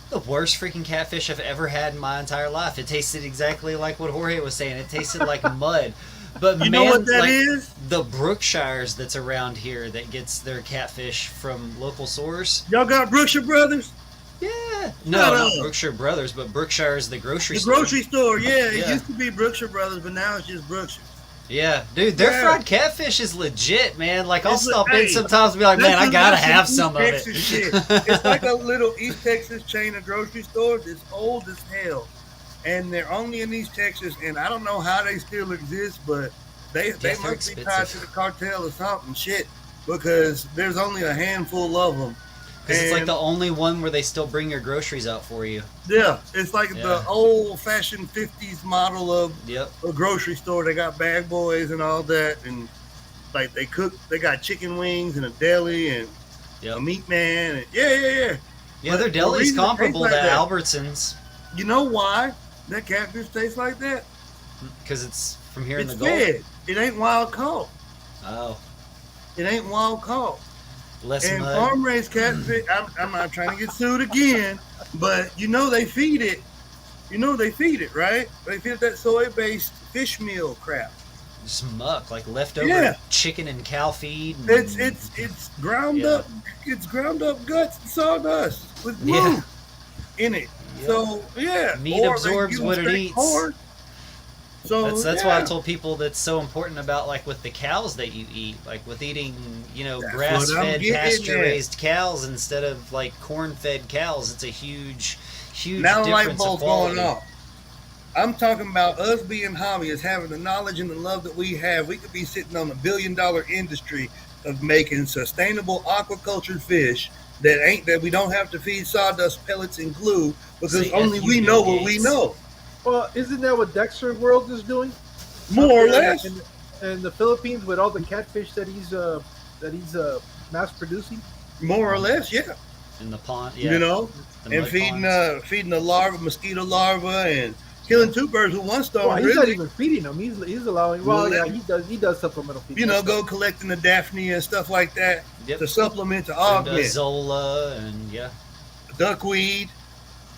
the worst freaking catfish I've ever had in my entire life. It tasted exactly like what Jorge was saying. It tasted like mud. But
You
man,
know what that
like,
is?
the Brookshires that's around here that gets their catfish from local source.
Y'all got Brookshire Brothers?
Yeah. No,
Shut
not
up.
Brookshire Brothers, but Brookshire is the grocery
The
store.
grocery store, yeah. It
Yeah.
used to be Brookshire Brothers, but now it's just Brookshire.
Yeah, dude, their
Yeah.
fried catfish is legit, man. Like, I'll
It's
stop
hey,
in sometimes and be like, man, I
That's
gotta
some
have
East
some of
Texas
it.
shit. It's like a little East Texas chain of grocery stores. It's old as hell. And they're only in East Texas, and I don't know how they still exist, but they
they're
must be tied
expensive.
to the cartel or something shit, because there's only a handful of them.
Because it's like
And-
the only one where they still bring your groceries out for you.
Yeah, it's like
Yeah.
the old-fashioned 50s model of
Yep.
a grocery store. They got bag boys and all that, and like they got chicken wings and a deli and
Yep.
a meat man. And, yeah.
Yeah,
But
their
the
deli's
reason it
comparable
tastes
to
like that-
Albertsons
You know why that catfish tastes like that?
because it's from here
It's
in the Gulf.
fed. It ain't wild caught.
Oh,
It ain't wild caught.
less
And
mud.
farm raised catfish, I'm not trying to get sued again, but you know they feed it. You know they feed it, right? They feed it that soy-based fish meal crap.
Just muck, like leftover
Yeah.
chicken and cow feed. And,
It's ground
Yeah.
up. It's ground up guts and sawdust with glue
Yeah.
in it.
Yep.
So yeah,
Meat
or they
absorbs
use
what it
straight
eats.
corn. So
That's
yeah.
why I told people that's so important about like with the cows that you eat, like with eating,
That's what I'm
grass-fed,
getting at.
pasture-raised cows instead of like corn-fed cows. It's a huge
Now the light
difference of
bulb's
quality.
going off. I'm talking about us being hobbyists, having the knowledge and the love that we have. We could be sitting on $1 billion industry of making sustainable aquaculture fish that we don't have to feed sawdust, pellets, and glue, because
See,
only
F
we
you,
know
Bill
what we
Gates.
know.
Well, isn't that what Dexter World is doing?
More or
Up there
less.
in the Philippines with all the catfish that he's mass producing.
More or less, yeah.
In the pond, yeah.
You know,
the
and
mud
feeding
ponds.
feeding the larva, mosquito larva, and killing two birds with one stone.
Well, he's not
really.
even feeding them. He's allowing. Well,
Well,
yeah, he does supplemental feeding.
You know, go collecting the Daphne and stuff like that
Yep.
to supplement, to
And,
augment.
Zola and yeah.
Duckweed,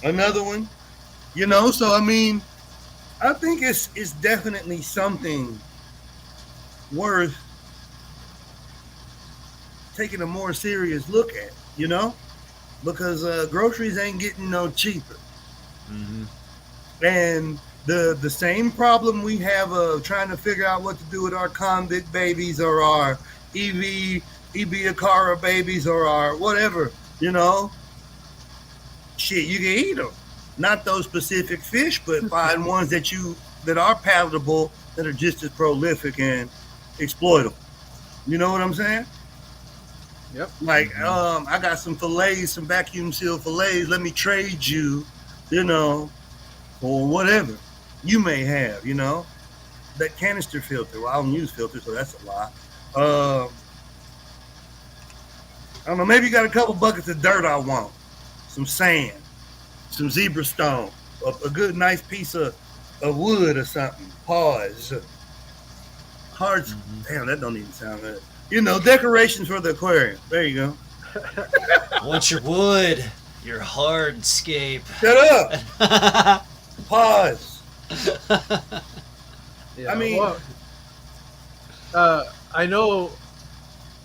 another one. You know, so I mean, I think it's definitely something worth taking a more serious look at. You know, because groceries ain't getting no cheaper,
hmm
and the same problem we have of trying to figure out what to do with our convict babies or our Ibiakara babies or our whatever. You know, shit, you can eat them. Not those specific fish, but find ones that are palatable, that are just as prolific and exploitable. You know what I'm saying?
Yep.
Like, I got some fillets, some vacuum sealed fillets. Let me trade you, for whatever you may have. That canister filter. Well, I don't use filters, so that's a lie. I don't know. Maybe you got a couple buckets of dirt I want, some sand, some zebra stone, a good nice piece of wood or something. Pause. Hearts. Damn, that don't even sound good. Decorations for the aquarium. There you go.
What's your wood? Your hardscape.
Shut up. Pause.
Yeah,
I mean-
well, I know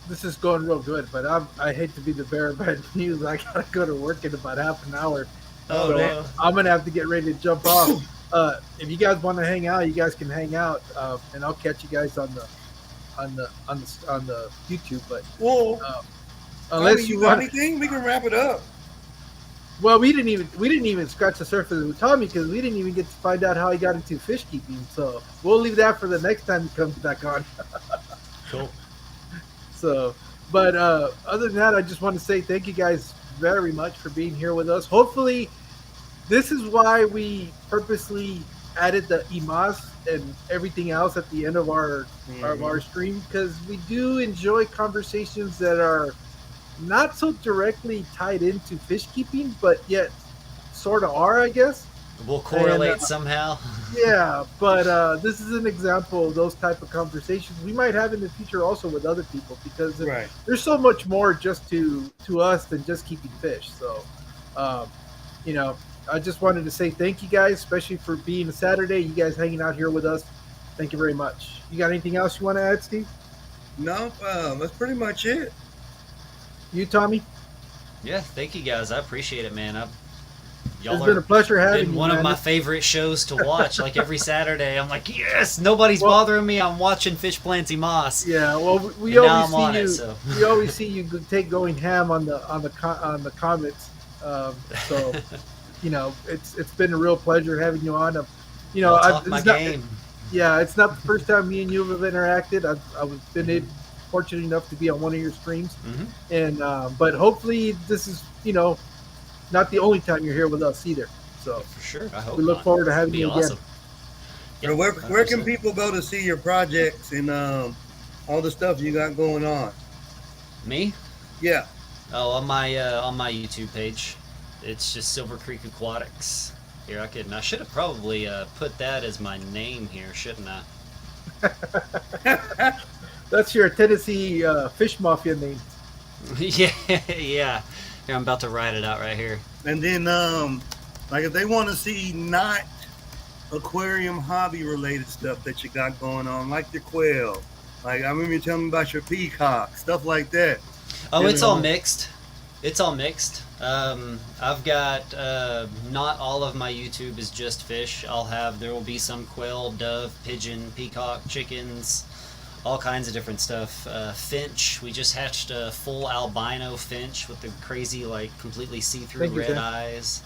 this is going real good, but I hate to be the bearer of bad news. I gotta go to work in about half an hour,
Oh
so
no.
I'm gonna have to get ready to jump off. If you guys want to hang out, you guys can hang out, and I'll catch you guys on the YouTube. But
Well,
unless
you
you
got
want,
anything, we can wrap it up.
well, we didn't even scratch the surface with Tommy because we didn't even get to find out how he got into fish keeping. So we'll leave that for the next time he comes back on.
Cool.
So, but other than that, I just want to say thank you guys very much for being here with us. Hopefully, this is why we purposely added the IMAS and everything else at the end of our stream, because we do enjoy conversations that are not so directly tied into fish keeping, but yet sort of are, I guess.
We'll correlate
And,
somehow.
Yeah, but this is an example of those type of conversations we might have in the future also with other people, because
Right.
there's so much more just to us than just keeping fish. So, um, you know, I just wanted to say thank you guys, especially for being a Saturday. You guys hanging out here with us. Thank you very much. You got anything else you want to add, Steve?
No, that's pretty much it.
You, Tommy?
Yeah, thank you guys. I appreciate it, man. Y'all
It's been a pleasure having
been
you.
one
man.
of my favorite shows to watch. Like every Saturday, I'm like, yes, nobody's bothering me. I'm watching Fish Planty Moss.
Yeah, well, we
And now
always
I'm on
see you.
it, so.
We always see you going ham on the comments. So, you know, it's been a real pleasure having you on. You know,
I'll talk my game.
Yeah, it's not the first time me and you have interacted. I've been fortunate enough to be on one of your streams, and but hopefully this is, you know, not the only time you're here with us either. So
For sure. I hope
we look
not.
forward to having
It'd be
you
awesome.
again.
So where can people go to see your projects and all the stuff you got going on?
Me?
Yeah.
Oh, on my YouTube page, it's just Silver Creek Aquatics. Here, I should have probably put that as my name here, shouldn't I?
That's your Tennessee fish mafia name.
Yeah, yeah. Here, I'm about to write it out right here.
And then, like, if they want to see not aquarium hobby related stuff that you got going on, like your quail, like I remember you telling me about your peacock, stuff like that.
Oh,
Yeah,
it's all
man.
mixed. It's all mixed. I've got not all of my YouTube is just fish. There will be some quail, dove, pigeon, peacock, chickens, all kinds of different stuff. Finch. We just hatched a full albino finch with the crazy, like, completely see-through
Thank you,
red
Sam.
eyes.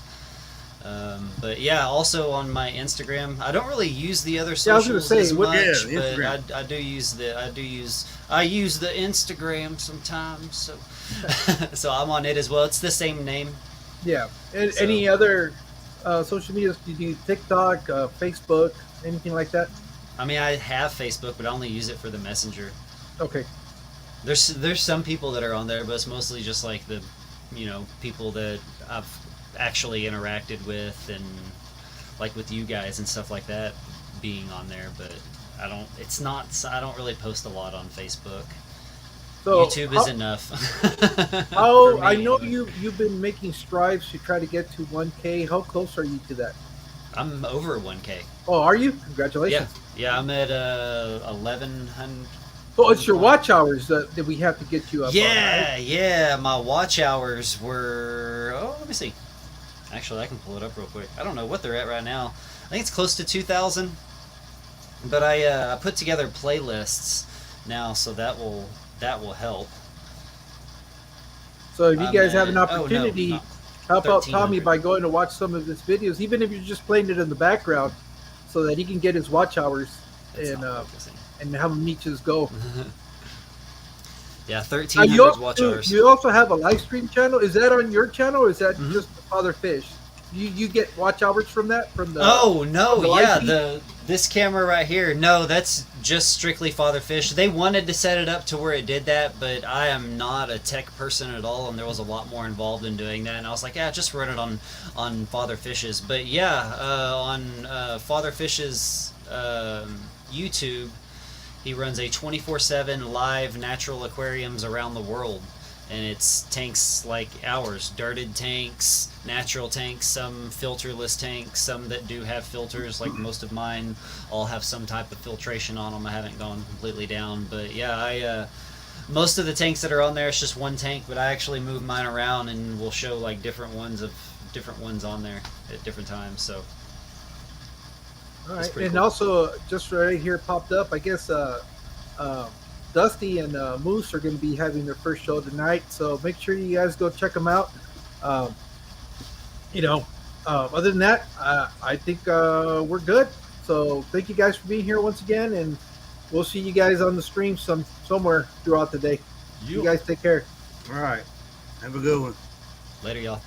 But yeah, also on my Instagram, I don't really use the other
Yeah, I was gonna
socials
say,
as much,
Yeah,
but
Instagram.
I use the Instagram sometimes. So so I'm on it as well. It's the same name.
Yeah. And
So-
any other social media? Do you do TikTok, Facebook, anything like that?
I mean, I have Facebook, but I only use it for the messenger.
Okay.
There's some people that are on there, but it's mostly just like the, people that I've actually interacted with, and like with you guys and stuff like that being on there. But I don't really post a lot on Facebook.
So
YouTube is enough.
How
For me,
I know
anyway.
you've been making strides to try to get to 1K. How close are you to that?
I'm over 1K.
Oh, are you?
Yeah,
Congratulations.
yeah. I'm at 1100.
So it's your watch hours that we have to get you up on,
Yeah,
right?
yeah. My watch hours were. Oh, let me see. Actually, I can pull it up real quick. I don't know what they're at right now. I think it's close to 2,000. But I put together playlists now, so that will help.
So if you
I'm
guys have an
at- oh, no,
opportunity,
not
help out Tommy
1,300.
by going to watch some of his videos, even if you're just playing it in the background, so that he can get his watch hours
That's
and
not focusing.
and have him meet his goal.
Yeah,
You
1,300 watch hours.
you also have a live stream channel. Is that on your channel, or is that
Mhm.
just Father Fish? You get watch hours from that from the.
Oh no,
the live
yeah,
feed?
this camera right here. No, that's just strictly Father Fish. They wanted to set it up to where it did that, but I am not a tech person at all, and there was a lot more involved in doing that. And I was like, yeah, just run it on Father Fish's. But yeah, on Father Fish's YouTube, he runs a 24/7 live natural aquariums around the world. And it's tanks like ours, darted tanks, natural tanks, some filterless tanks, some that do have filters, like most of mine all have some type of filtration on them. I haven't gone completely down, but yeah, most of the tanks that are on there, it's just one tank, but I actually move mine around and we'll show like different ones on there at different times. So
All
it's
right,
pretty
and
cool.
also just right here popped up. I guess Dusty and Moose are going to be having their first show tonight, so make sure you guys go check them out. Um, you know, other than that, I think we're good. So thank you guys for being here once again, and we'll see you guys on the stream somewhere throughout the day. You guys take care.
All right. Have a good one.
Later, y'all.